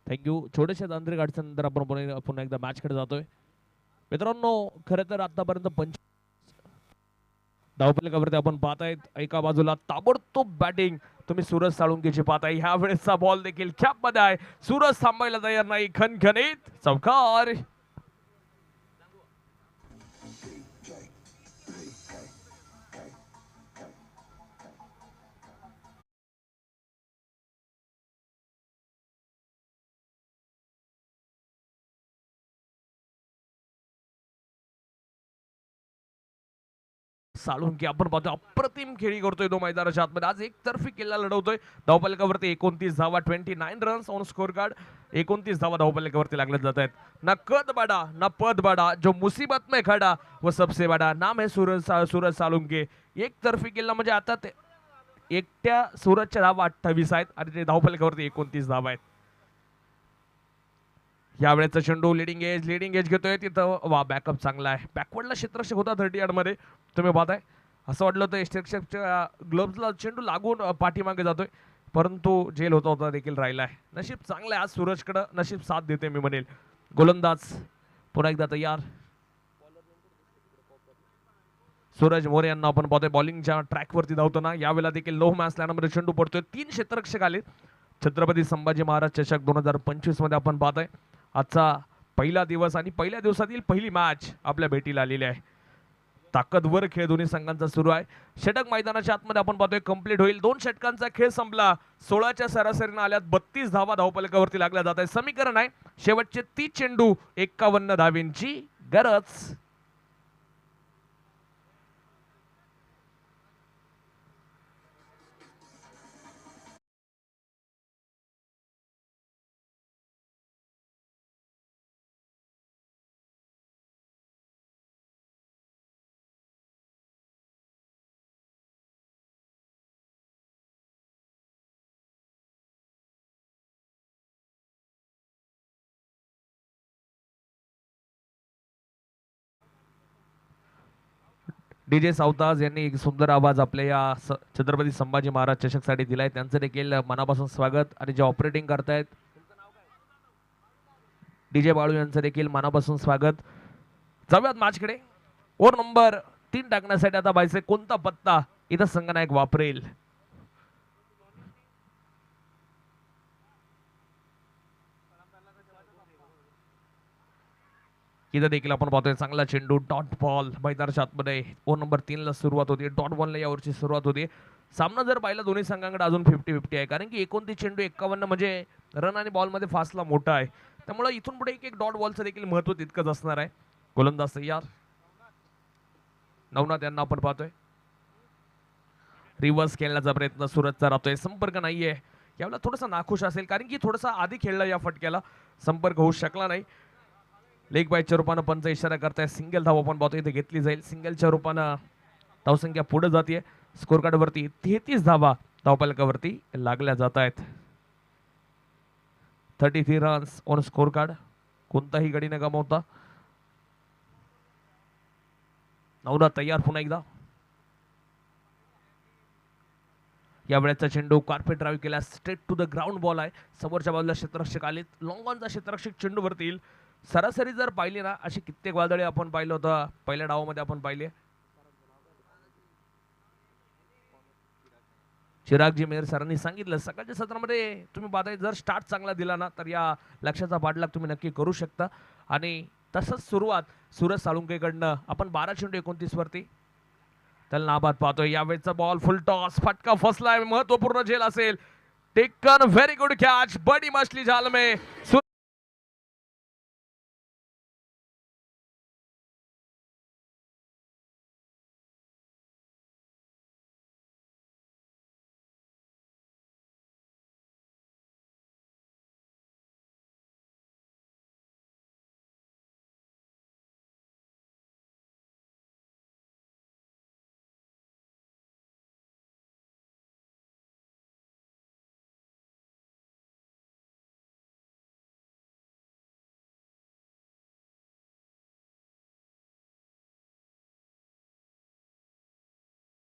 Thank you. छोट्याशा तांत्रिक अडचणीनंतर आपण पुन्हा एकदा मॅच कडे जातोय. मित्रांनो, खरं तर आतापर्यंत धावफलकावरती आपण पाहतायत एका बाजूला ताबडतोब बॅटिंग तुम्ही सूरज साळुंकेची पाहताय. ह्या वेळेसचा बॉल देखील कॅप मध्ये आहे. सूरज थांबायला तयार नाही. खणखणीत चौकार. साळुंके आपण पाहतोय अप्रतिम खेळी करतोय तो मैदानाच्या आतमध्ये. आज एकतर्फी किल्ला लढवतोय. धावफलकावरती 29 धावा, 29 रन्स ऑन स्कोर कार्ड. 29 धावा धावफलकावरती लागले जात आहेत. ना कद बडा ना पद बडा, जो मुसीबत में खडा व सबसे बडा नाम है सूरज साळुंके. एकतर्फी किल्ला म्हणजे आता ते एकट्या सूरजच्या धावा 28 आहेत आणि ते धावफलकावरती 29 धावा आहेत. यावेळेचा चेंडू लिडिंग एज घेतोय तिथं. वा, बॅकअप चांगला आहे. बॅकवर्डला क्षेत्ररक्षक होता 30 यार्ड मध्ये. तुम्ही पाहताय असं वाटलं होतं क्षेत्ररक्षकच्या ग्लोव्हजला चेंडू लागून पाठीमागे जातोय, परंतु जेल होता देखील राहिला आहे. नशीब चांगलं आहे आज सूरजकडं. नशीब साथ देते मी म्हणेल. गोलंदाज पुन्हा एकदा तयार. सूरज मोरे यांना आपण पाहतोय बॉलिंगच्या ट्रॅकवरती धावताना. यावेळेला देखील नो मॅच लॅनमध्ये चेंडू पडतोय. 3 क्षेत्ररक्षक आले. छत्रपती संभाजी महाराज चषक 2025 मध्ये आपण पाहताय आजचा पहिला दिवस आणि पहिल्या दिवसातील पहिली मॅच आपल्या भेटीला आलेली आहे. ताकदवर खेळ दोन्ही संघांचा सुरू आहे. षटक मैदानाच्या आतमध्ये आपण पाहतोय कंप्लीट होईल. 2 षटकांचा खेळ संपला. 16च्या सरासरीने आल्यात 32 धावा धावफलकावरती लागल्या जात आहे. समीकरण आहे शेवटचे 30 चेंडू 51 धावींची गरज. डीजे सावताज यांनी एक सुंदर आवाज आपल्या या छत्रपती संभाजी महाराज चषक साठी दिलाय. त्यांचं देखील मनापासून स्वागत. आणि जे ऑपरेटिंग करतायत डीजे बाळू यांचं देखील मनापासून स्वागत. जाऊयात मॅच कडे. ओव्हर नंबर 3 टाकण्यासाठी आता बायसे कोणता पत्ता इथं संघनायक वापरेल. इथं देखील आपण पाहतोय चांगला चेंडू डॉट बॉल मैदानाच्या आतमध्ये. ओव्हर नंबर 3 ला सुरुवात होती. डॉट बॉलला यावरची सुरुवात होती. सामना जर पाहिला दोन्ही संघांकडे अजून 50-50 आहे, कारण की 29 चेंडू 51 म्हणजे रन आणि बॉल मध्ये फासला मोठा आहे. त्यामुळे इथून पुढे एक डॉट बॉलचं देखील महत्व तितकंच असणार आहे. गोलंदाज तयार. नवनाथ यांना आपण पाहतोय रिव्हर्स खेळण्याचा प्रयत्न सूरजचा राहतोय. संपर्क नाहीये. यावेळेला थोडासा नाखुश असेल, कारण की थोडासा आधी खेळला या फटक्याला संपर्क होऊ शकला नाही. लेग बाईटच्या रूपानं पंच इशारा करताय. सिंगल धाव आपण पाहतो इथे घेतली जाईल. सिंगलच्या रूपानं धावसंख्या पुढे जाते. स्कोर कार्ड वरती 33 धावा धावफलकावरती लागल्या जात आहेत. 33 रन्स ऑन स्कोर कार्ड. कोणताही गडी न गमावता नवरा तयार पुन्हा एकदा. या वेळेचा चेंडू कार्पेट ड्राईव्ह केला. Straight to the ground ball आहे. समोरच्या बाजूला क्षेत्ररक्षक आले. लॉंग ऑनचा क्षेत्ररक्षक चेंडू वरती येईल. सरासरी जर पाहिली ना अशी कित्येक वादळे आपण पाहिलं होतं पहिल्या डावामध्ये आपण पाहिले. चिरागजी मेहर सरांनी सांगितलं सकाळच्या सत्रामध्ये तुम्ही पाहताय जर स्टार्ट चांगला दिला ना तर या लक्ष्याचा पाठलाग तुम्ही नक्की करू शकता. आणि तसंच सुरुवात सूरज साळुंकेकडनं आपण 12 चेंडू 29 वरती त्याला नाबाद पाहतोय. यावेळेचा बॉल फुल टॉस फटका फसलाय. महत्वपूर्ण झेल असेल. Taken very good catch. बडी मछली जाल में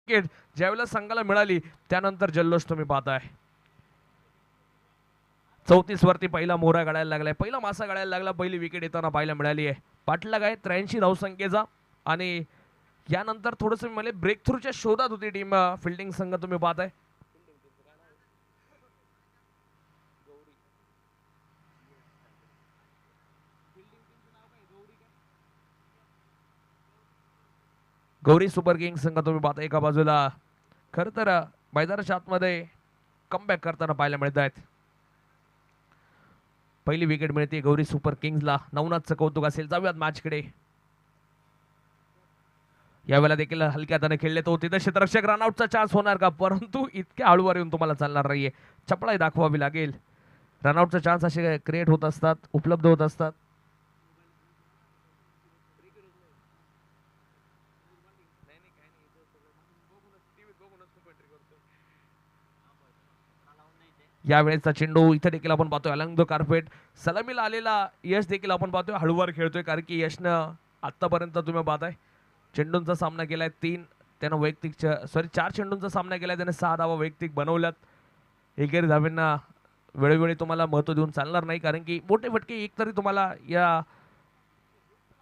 ज्यावेळेला संघाला मिळाली त्यानंतर जल्लोष तुम्ही पाहताय. 34 वरती पहिला मोहरा गाडायला लागलाय. पहिला मासा गाडायला लागला. पहिली विकेट येताना पाहायला मिळाली आहे. पाठलाग आहे 83 धावसंख्येचा. आणि यानंतर थोडस मला ब्रेक थ्रूच्या शोधात होती टीम फिल्डिंग संघ तुम्ही पाहताय. गौरी सुपर किंग्स संघ तुम्ही पाहता एका बाजूला खर तर मैदानाच्या आतमध्ये कमबॅक करताना पाहायला मिळत आहेत. पहिली विकेट मिळते गौरी सुपर किंग्सला. नवनाथचं कौतुक असेल. जाऊयात मॅचकडे. यावेळेला देखील हलक्या हाताने खेळले तो तिथे क्षेत्ररक्षक रनआउटचा चान्स होणार का परंतु इतक्या हळूवार येऊन तुम्हाला चालणार नाहीये. चपळाई दाखवावी लागेल. रनआउटचा चान्स असे क्रिएट होत असतात उपलब्ध होत असतात. यावेळेचा चेंडू इथे देखील आपण पाहतोय अलंग द कार्पेट. सलामीला आलेला यश देखील आपण पाहतोय हळूवार खेळतोय कारण की यशनं आतापर्यंत तुम्ही पाहताय चेंडूंचा सामना केलाय 3. त्यानं वैयक्तिक 4 चेंडूंचा सामना केलाय. त्याने 6 धावा वैयक्तिक बनवल्यात. एकेरी धावेंना वेळोवेळी तुम्हाला महत्व देऊन चालणार नाही कारण की मोठे फटके एक तरी तुम्हाला या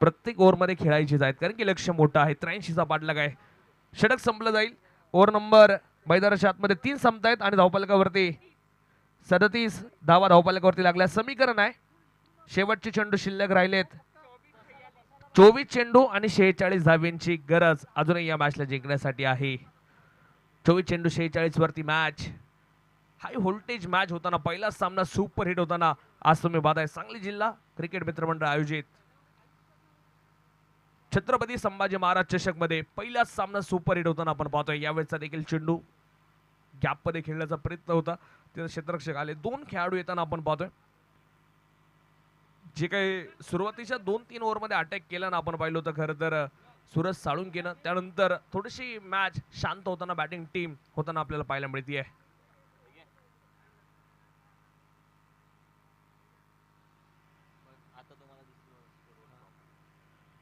प्रत्येक ओव्हरमध्ये खेळायचीच आहेत कारण की लक्ष्य मोठं आहे. 83चा पाठलाग आहे. षटक संपलं जाईल. ओव्हर नंबर मैदानाच्या आतमध्ये 3 संपतायत आणि धावफलकावरती 37 धावा धावफलकावरती लागल्या. समीकरण आहे शेवटचे चेंडू शिल्लक राहिलेत. 24 चेंडू आणि 46 धाव्यांची गरज अजूनही या मॅचला जिंकण्यासाठी आहे. 24 चेंडू 46 वरती मॅच. हाय व्होल्टेज मॅच होताना पहिला सामना सुपर हिट होताना आज तुम्ही पाहताय सांगली जिल्हा क्रिकेट मित्रमंडळ आयोजित छत्रपती संभाजी महाराज चषक मध्ये पहिला सामना सुपर हिट होताना आपण पाहतोय. यावेळेचा देखील चेंडू गॅप मध्ये खेळण्याचा प्रयत्न होता. तिथे क्षेत्ररक्षक आले. 2 खेळाडू येताना आपण पाहतोय. जे काही सुरुवातीच्या 2-3 ओव्हर मध्ये अटॅक केला ना आपण पाहिलं होतं खरं तर सूरज साळुंकेनं. त्यानंतर थोडीशी मॅच शांत होताना बॅटिंग टीम होताना आपल्याला पाहायला मिळते आहे.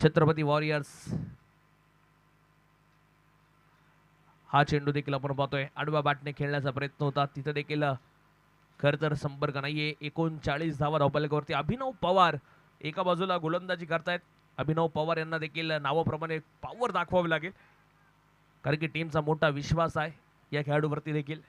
छत्रपती वॉरियर्स हा चेंडू देखील आपण पाहतोय आडव्या बॅटने खेळण्याचा प्रयत्न होता. तिथे देखील खर तर संपर्क नाहीये. 39 धावा धावफलकावरती. अभिनव पवार एका बाजूला गोलंदाजी करतायत. अभिनव पवार यांना देखील नावाप्रमाणे पॉवर दाखवावी लागेल कारण की टीमचा मोठा विश्वास आहे या खेळाडूवरती देखील.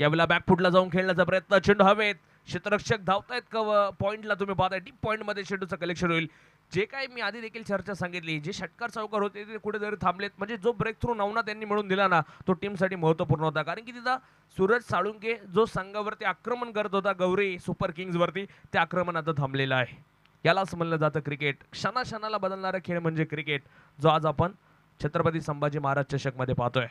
यावेळेला बॅकफुटला जाऊन खेळण्याचा प्रयत्न. चेंडू हवेत. क्षेत्ररक्षक धावतायत का पॉइंटला तुम्ही पाहताय. डीप पॉइंट मध्ये चेंडूचं कलेक्शन होईल. जे काही मी आधी देखील चर्चा सांगितली जे षटकार चौकार होते ते कुठेतरी थांबलेत. म्हणजे जो ब्रेक थ्रू नवना त्यांनी मिळून दिला ना तो टीमसाठी महत्वपूर्ण होता कारण की तिथं सूरज साळुंके जो संघावरती आक्रमण करत होता गौरी सुपर किंग्स वरती ते आक्रमण आता थांबलेलं आहे. यालाच म्हणलं जातं क्रिकेट. क्षणाक्षणाला बदलणारा खेळ म्हणजे क्रिकेट जो आज आपण छत्रपती संभाजी महाराज चषक मध्ये पाहतोय.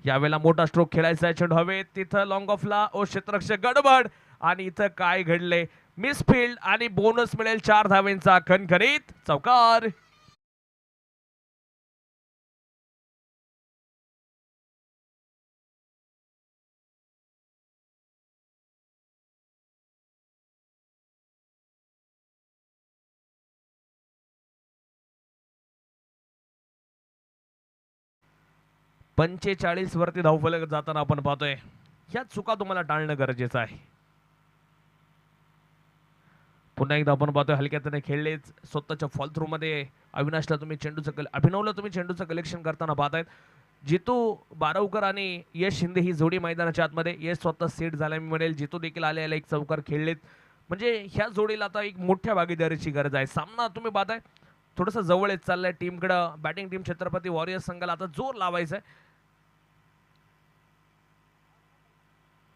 यावेळेला मोठा स्ट्रोक खेळायचा आहे, चेंडू हवेत, तिथं लॉंग ऑफला ओ क्षेत्ररक्षक गडबड आणि इथं काय घडले, मिसफिल्ड आणि बोनस मिळेल 4 धावेंचा खणखणीत चौकार. पंचेचाळीस वरती धावफलक जाताना आपण पाहतोय. ह्या चुका तुम्हाला टाळणं गरजेचं आहे. पुन्हा एकदा आपण पाहतोय हलक्यातने खेळलेच स्वतःच्या फॉल थ्रू मध्ये अविनाशला तुम्ही अभिनवला तुम्ही चेंडूचं कलेक्शन करताना पाहतायत. जितू बारावकर आणि यश शिंदे ही जोडी मैदानाच्या आतमध्ये, यश स्वतः सेट झाला मी म्हणेल, जितू देखील आलेला एक चौकार खेळलेत. म्हणजे ह्या जोडीला आता एक मोठ्या भागीदारीची गरज आहे. सामना तुम्ही पाहताय थोडंसं जवळ येत चाललंय टीमकडं. बॅटिंग टीम छत्रपती वॉरियर्स संघाला आता जोर लावायचा आहे.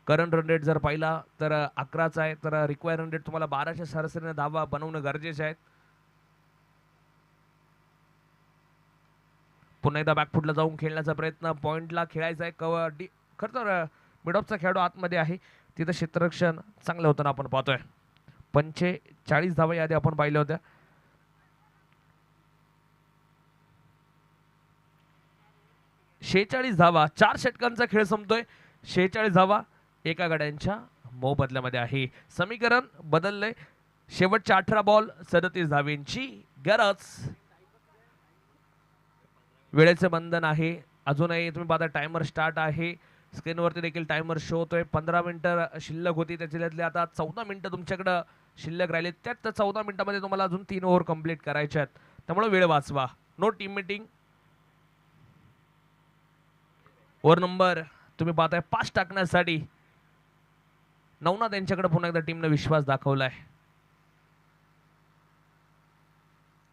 करंट रन रेट जर पाहिला तर 11चा आहे, तर रिक्वायर रन रेट तुम्हाला 12च्या सरासरीने धावा बनवणं गरजेचे आहे. पुन्हा एकदा बॅकफुटला जाऊन खेळण्याचा प्रयत्न, पॉइंटला खेळायचा आहे. कबड्डी खरं तर मिड ऑफचा खेळाडू आतमध्ये आहे, तिथं क्षेत्ररक्षण चांगलं होतं आपण पाहतोय. 45 धावा यादी आपण पाहिल्या होत्या. शेहेचाळीस धावा, 4 षटकांचा खेळ संपतोय. 46 धावा एका गड्यांच्या मोबदल्यामध्ये आहे. समीकरण बदललंय. शेवटच्या 18 बॉल 37 धावेंची गरज. वेळेचे बंधन आहे. अजूनही तुम्ही पाहता टायमर स्टार्ट आहे. स्क्रीनवरती देखील टायमर शो होतोय. 15 मिनिटं शिल्लक होती, त्याच्यातले आता 14 मिनिटं तुमच्याकडे शिल्लक राहिले. त्यात 14 मिनिटांमध्ये तुम्हाला अजून 3 ओव्हर कंप्लीट करायच्या आहेत. त्यामुळे वेळ वाचवा. No team meeting. Over number तुम्ही पाहताय 5 टाकण्यासाठी नवनाथ यांच्याकडे पुन्हा एकदा टीमने विश्वास दाखवलाय.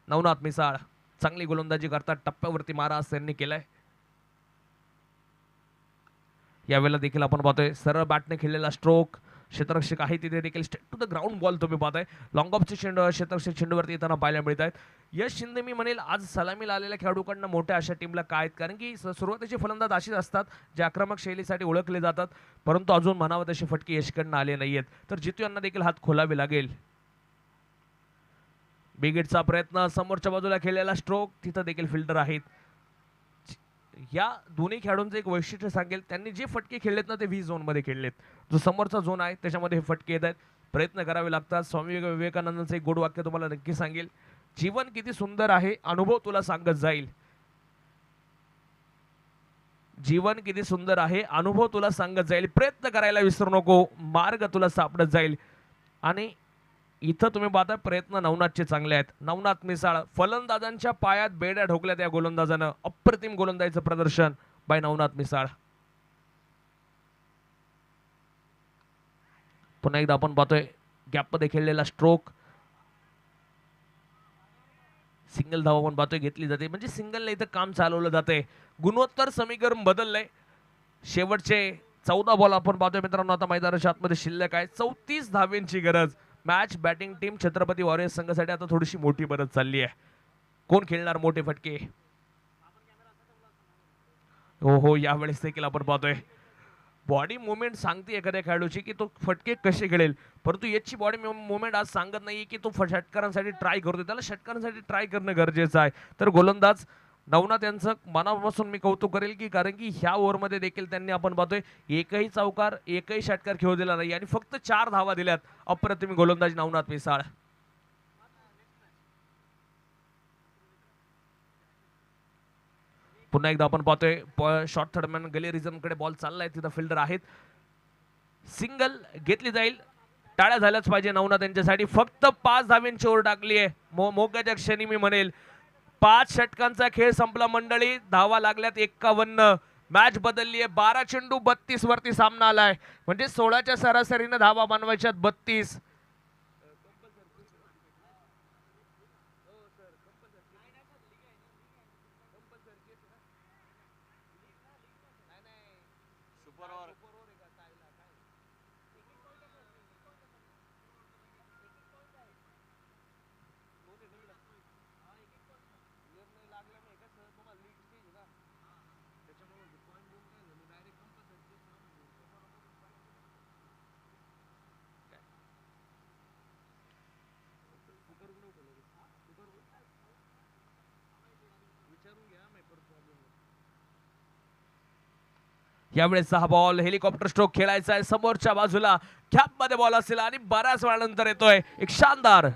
नवनाथ मिसाळ चांगली गोलंदाजी करतात, टप्प्यावरती मारा असं त्यांनी केलंय. यावेळेला देखील आपण पाहतोय सरळ बॅटने खेळलेला स्ट्रोक, क्षेत्ररक्षक आहे तिथे देखील straight to the ground ball तुम्ही पाहताय. लॉंग ऑफचे क्षेत्ररक्षक चेंडूवरती येताना पाहायला मिळत आहेत. यश शिंदे मी म्हणेल आज सलामीला आलेल्या खेळाडूकडनं मोठ्या अशा टीमला काय आहेत, कारण की सुरुवातीचे फलंदाज अशीच असतात जे आक्रमक शैलीसाठी ओळखले जातात, परंतु अजून म्हणावं तसे फटके यशकडनं आले नाहीयेत. तर जितू यांना देखील हात खोलावे लागेल. बिगेटचा प्रयत्न, समोरच्या बाजूला खेळलेला स्ट्रोक, तिथं देखील फिल्डर आहेत. या दोन्ही खेळाडूंचं एक वैशिष्ट्य सांगेल, त्यांनी जे फटके खेळलेत ना ते 20 झोन मध्ये खेळलेत. जो समोरचा झोन आहे त्याच्यामध्ये हे फटके येत आहेत. प्रयत्न करावे लागतात. स्वामी विवेकानंदांचं एक गोड वाक्य तुम्हाला नक्की सांगेल, जीवन किती सुंदर आहे अनुभव तुला सांगत जाईल. जीवन किती सुंदर आहे अनुभव तुला सांगत जाईल. प्रयत्न करायला विसरू नको, मार्ग तुला सापडत जाईल. आणि इथं तुम्ही पाहता प्रयत्न नवनाथचे चांगले आहेत. नवनाथ मिसाळ फलंदाजांच्या पायात बेड्या ठोकल्या त्या गोलंदाजानं. अप्रतिम गोलंदाजीचं प्रदर्शन बाय नवनाथ मिसाळ. पुन्हा एकदा आपण पाहतोय गॅपमध्ये खेळलेला स्ट्रोक, सिंगल धावा आपण पाहतोय घेतली जाते, म्हणजे सिंगलने इथं काम चालवलं जाते. गुणोत्तर समीकरण बदललंय. शेवटचे 14 बॉल आपण पाहतोय मित्रांनो आता मैदानाच्या आतमध्ये शिल्लक आहे. 34 धावेंची गरज. Match batting team Chhatrapati warriors संघासाठी आता थोडीशी मोठी बरत चालली आहे. कोण खेळणार मोठे फटके? हो यावेळेस देखील आपण पाहतोय बॉडी मुवमेंट सांगते एखाद्या खेळाडूची की तो फटके कसे खेळेल, परंतु याची बॉडी मुवमेंट आज सांगत नाही की तो षटकारांसाठी ट्राय करतोय. त्याला षटकारांसाठी ट्राय करणं गरजेचं आहे. तर गोलंदाज नवनाथ यांचं मनापासून मी कौतुक करेल की कारण की ह्या ओव्हरमध्ये देखील त्यांनी आपण पाहतोय एकही चौकार एकही षटकार खेळू दिला नाही आणि फक्त 4 धावा दिल्यात. अप्रतिम गोलंदाज नवनाथ मिसाळ. पुन्हा एकदा आपण पाहतोय शॉर्ट थर्डमॅन गली रिझन कडे बॉल चाललाय, तिथं फिल्डर आहेत. सिंगल घेतली जाईल. टाळ्या झाल्याच पाहिजे नवनाथ यांच्यासाठी. फक्त 5 धावेंची ओव्हर टाकली आहे. मोक्याच्या क्षणी मी म्हणेल 5 षटकांचा खेळ संपला मंडळी. धावा लागल्यात 51. मॅच बदलली आहे. 12 चेंडू 32 वरती सामना आलाय, म्हणजे 16च्या सरासरीने धावा बनवायच्यात 32. यावेळेस हा बॉल हेलिकॉप्टर स्ट्रोक खेळायचा आहे समोरच्या बाजूला, कॅप मध्ये बॉल असेल आणि बऱ्याच वेळानंतर येतोय एक शानदार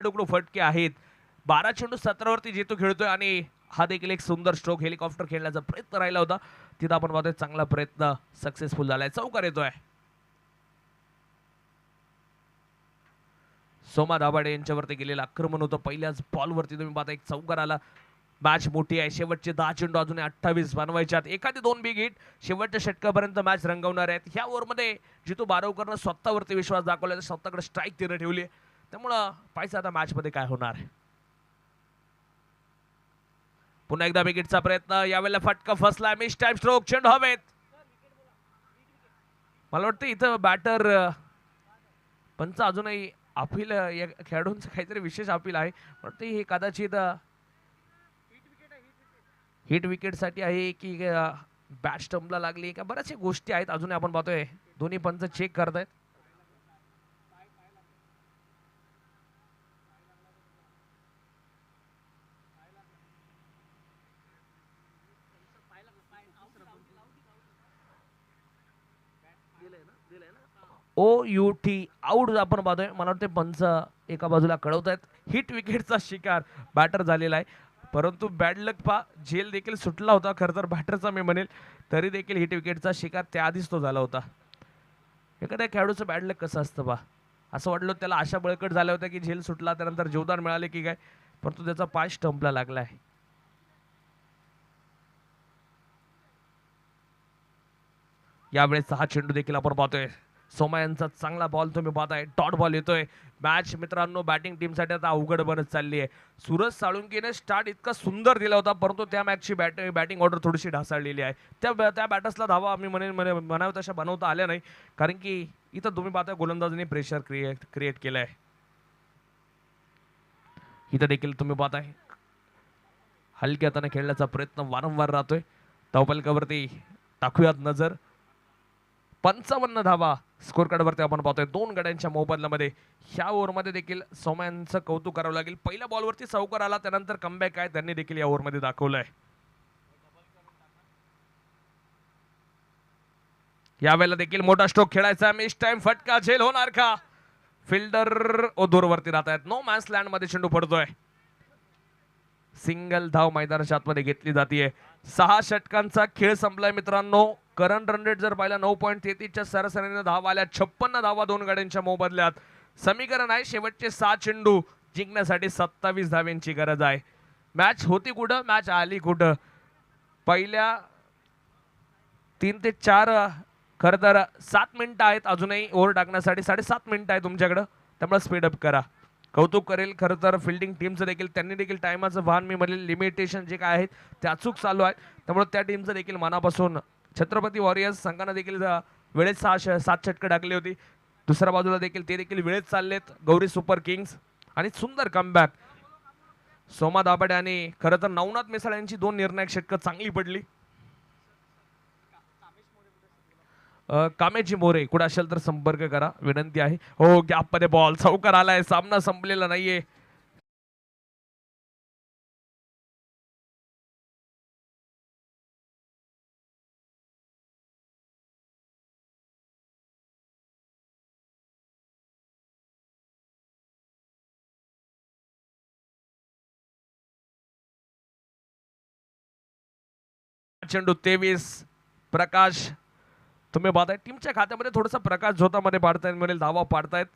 डुकडू फटके आहेत. 12 चेंडू 17 वरती जेतू खेळतोय आणि हा देखील एक सुंदर स्ट्रोक हेलिकॉप्टर खेळण्याचा प्रयत्न राहिला होता. तिथं आपण पाहतोय चांगला प्रयत्न सक्सेसफुल झालाय. चौकार येतोय. सोमा दाभाडे यांच्यावरती गेलेलं आक्रमण होतं. पहिल्याच बॉलवरती तुम्ही पाहता एक चौकार आला. मॅच मोठी आहे. शेवटचे 10 चेंडू अजून 28 बनवायच्यात. एखादी 2 बिग हिट शेवटच्या षटकापर्यंत मॅच रंगवणार आहेत. ह्या ओव्हरमध्ये जितू बारवकरनं स्वतःवरती विश्वास दाखवला, स्वतःकडे स्ट्राईक तिने ठेवली. त्यामुळं पाहिजे आता मॅच मध्ये काय होणार. पुन्हा एकदा विकेटचा प्रयत्न. यावेळेला फटका फसला. Miss time stroke. चेंडू हवेत. मला वाटतं इथं बॅटर पंच अजूनही अपील या खेळाडूंचं काहीतरी विशेष अपील आहे. वाटतं हे कदाचित हिट विकेट साठी आहे की बॅट स्टंपला लागली का, बऱ्याचशा गोष्टी आहेत. अजून आपण पाहतोय दोन्ही पंच चेक करतायत. OUT आउट आपण पाहतोय. मला वाटतं पंच एका बाजूला कळवतायत. हिट विकेटचा शिकार बॅटर झालेला आहे. परंतु बॅड लक पा झेल देखील सुटला होता. खरं तर बॅटरचा मी म्हणेल, तरी देखील हिट विकेटचा शिकार त्याआधीच तो झाला होता. एखाद्या खेळाडूचं बॅड लक कसं असतं बा, असं वाटलं त्याला अशा बळकट झाल्या होत्या की झेल सुटला, त्यानंतर जीवदान मिळाले की काय, परंतु त्याचा पाय स्टंपला लागलाय. यावेळेस हा चेंडू देखील आपण पाहतोय. सोमा यांचा चांगला बॉल तुम्ही पाहताय. डॉट बॉल येतोय. मॅच मित्रांनो बॅटिंग टीमसाठी आता अवघड बनत चालली आहे. सूरज साळुंकेने स्टार्ट इतका सुंदर दिला होता, परंतु त्या मॅचची बॅटिंग ऑर्डर थोडीशी ढासळलेली आहे. त्या बॅटर्सला धावा आम्ही म्हणावं तशा बनवता आल्या नाही, कारण की इथं तुम्ही पाहताय गोलंदाजांनी प्रेशर क्रिएट केलंय. इथं देखील तुम्ही पाहताय हलक्या हाताने खेळण्याचा प्रयत्न वारंवार राहतोय. धावफलकावरती टाकूयात नजर. 55 धावा स्कोर कार्डवरती आपण पाहतोय 2 गड्यांच्या मोबदल्यामध्ये. ह्या ओव्हरमध्ये देखील सोमा यांचं कौतुक करावं लागेल. पहिल्या बॉलवरती चौकार आला, त्यानंतर कमबॅक काय त्यांनी देखील या ओव्हरमध्ये दाखवलंय. यावेळेला देखील मोठा स्ट्रोक खेळायचा. मिस टाइम फटका झेल होणार का. फिल्डर दूरवरती राहत आहेत. नो मॅन्स लँड मध्ये चेंडू पडतोय. सिंगल धाव मैदानाच्या आतमध्ये घेतली जाते. 6 षटकांचा खेळ संपलाय मित्रांनो. करंट रन रेट जर पाहिला 9.33 च्या सरासरीने धावा आल्या. 56 धावा 2 गाड्यांच्या मोबदल्यात. समीकरण आहे शेवटचे 6 चेंडू जिंकण्यासाठी 27 धाव्यांची गरज आहे. मॅच होती कुठं, मॅच आली कुठं. पहिल्या 3 ते 4 खरं तर 7 मिनिटं आहेत अजूनही ओव्हर टाकण्यासाठी. 7.5 मिनिटं आहे तुमच्याकडं, त्यामुळे स्पीडअप करा. कौतुक करेल खरं तर फिल्डिंग टीमचं देखील. त्यांनी देखील टायमाचं भान, मी म्हणेल लिमिटेशन जे काय आहेत ते अचूक चालू आहे. त्यामुळे त्या टीमचं देखील मनापासून छत्रपती वॉरियर्स संघानं देखील वेळेत 7 षटकं टाकली होती. दुसऱ्या बाजूला देखील ते देखील वेळेत चाललेत गौरी सुपर किंग्स. आणि सुंदर कमबॅक सोमा दाभाडे आणि खरं तर नवनाथ मिसाळ यांची 2 निर्णायक षटकं चांगली पडली. कामेजी मोरे कुठे असेल तर संपर्क करा, विनंती आहे. हो, गॅप मध्ये बॉल. चौकार आलाय. सामना संपलेला नाहीये. चेंडू 23. प्रकाश तुम्ही पाहताय टीमच्या खात्यामध्ये थोडासा प्रकाश झोतामध्ये पाडतायत, म्हणेल धावा पाडतायत.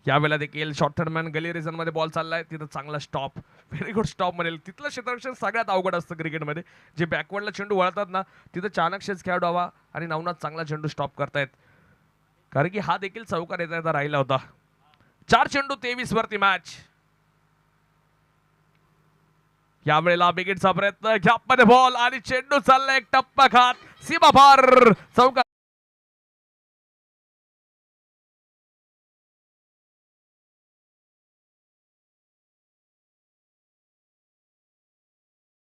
यावेळेला देखील शॉर्ट टर्मॅन गली रिजन मध्ये बॉल चाललाय. तिथं चांगला स्टॉप, व्हेरी गुड स्टॉप म्हणेल. तिथलं क्षेत्ररक्षण सगळ्यात अवघड असतं क्रिकेटमध्ये. जे बॅकवर्डला चेंडू वळतात ना, तिथं चाणक्यच खेळाडू हवा. आणि नवनाथ चांगला चेंडू स्टॉप करतायत, कारण की हा देखील चौकार येता राहिला होता. 4 चेंडू 23 वरती मॅच. यावेळेला बिगिटचा प्रयत्न. गॅप मध्ये बॉल आणि चेंडू चाललाय एक टप्पा खात सीमा पार. चौकार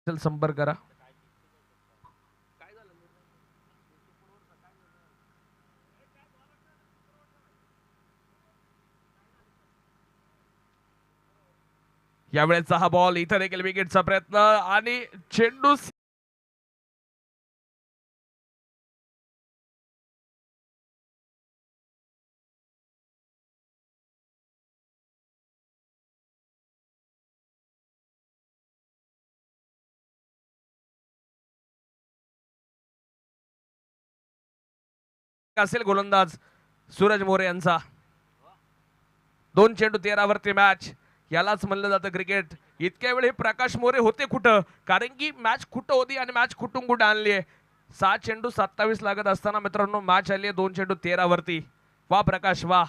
चल संपर्क करा. यावेळेचा हा बॉल इथं देखील विकेटचा प्रयत्न आणि चेंडू असेल गोलंदाज सूरज मोरे यांचा. 2 चेंडू 13 वरती मॅच. यालाच म्हणलं जातं क्रिकेट. इतक्या वेळ हे प्रकाश मोरे होते कुठं, कारण की मॅच कुठं होती आणि मॅच कुठून कुठं आणली आहे. 7 चेंडू 27 लागत असताना मित्रांनो मॅच आली आहे 2 चेंडू 13 वरती. वा प्रकाश वा.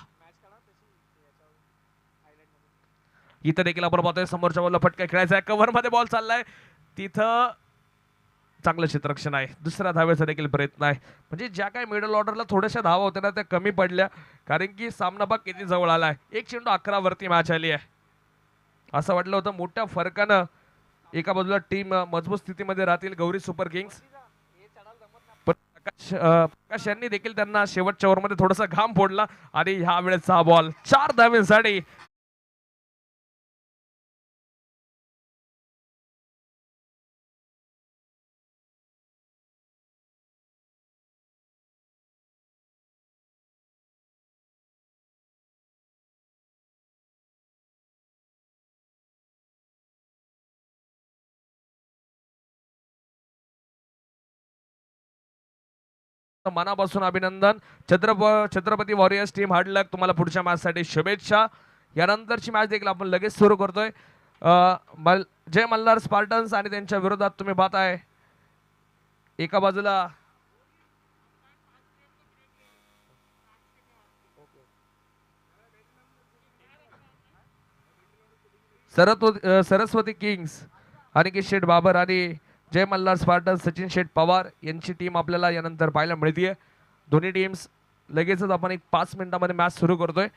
इथं देखील आपण पाहतोय समोरच्या बॉलला फटका खेळायचा आहे. कव्हर मध्ये बॉल चाललाय तिथं चांगलं क्षेत्ररक्षण आहे. दुसऱ्या धावेचा देखील प्रयत्न आहे. म्हणजे ज्या काही मिडल ऑर्डरला थोड्याशा धावा होत्या ना त्या कमी पडल्या, कारण की सामना बघ किती जवळ आलाय. 1 चेंडू 11 वरती मॅच आली आहे. असं वाटलं होतं मोठ्या फरकानं एका बाजूला टीम मजबूत स्थितीमध्ये राहतील गौरी सुपर किंग्स, पण प्रकाश यांनी देखील त्यांना शेवटच्या ओव्हरमध्ये थोडासा घाम फोडला आणि ह्या वेळेचा बॉल 4 धावेसाठी. मनापासून अभिनंदन. छत्रपती वॉरियर्स टीम हार्ड लक. तुम्हाला पुढच्या मॅच साठी शुभेच्छा. यानंतरची मॅच देखील आपण लगेच सुरू करतोय. जय मल्हार स्पार्टन्स आणि त्यांच्या विरोधात तुम्ही पाहताय एका बाजूला सरस्वती किंग्स अनिकेत शेठ बाबर आणि जय मल्हार स्पार्टन्स सचिन शेठ पवार यांची टीम आपल्याला यानंतर पाहायला मिळतीये. दोन्ही टीम्स लगेचच आपण एक 5 मिनिटांमध्ये मॅच सुरू करतोय.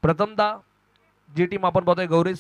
प्रथमतः जी टीम आपण पाहतोय गौरी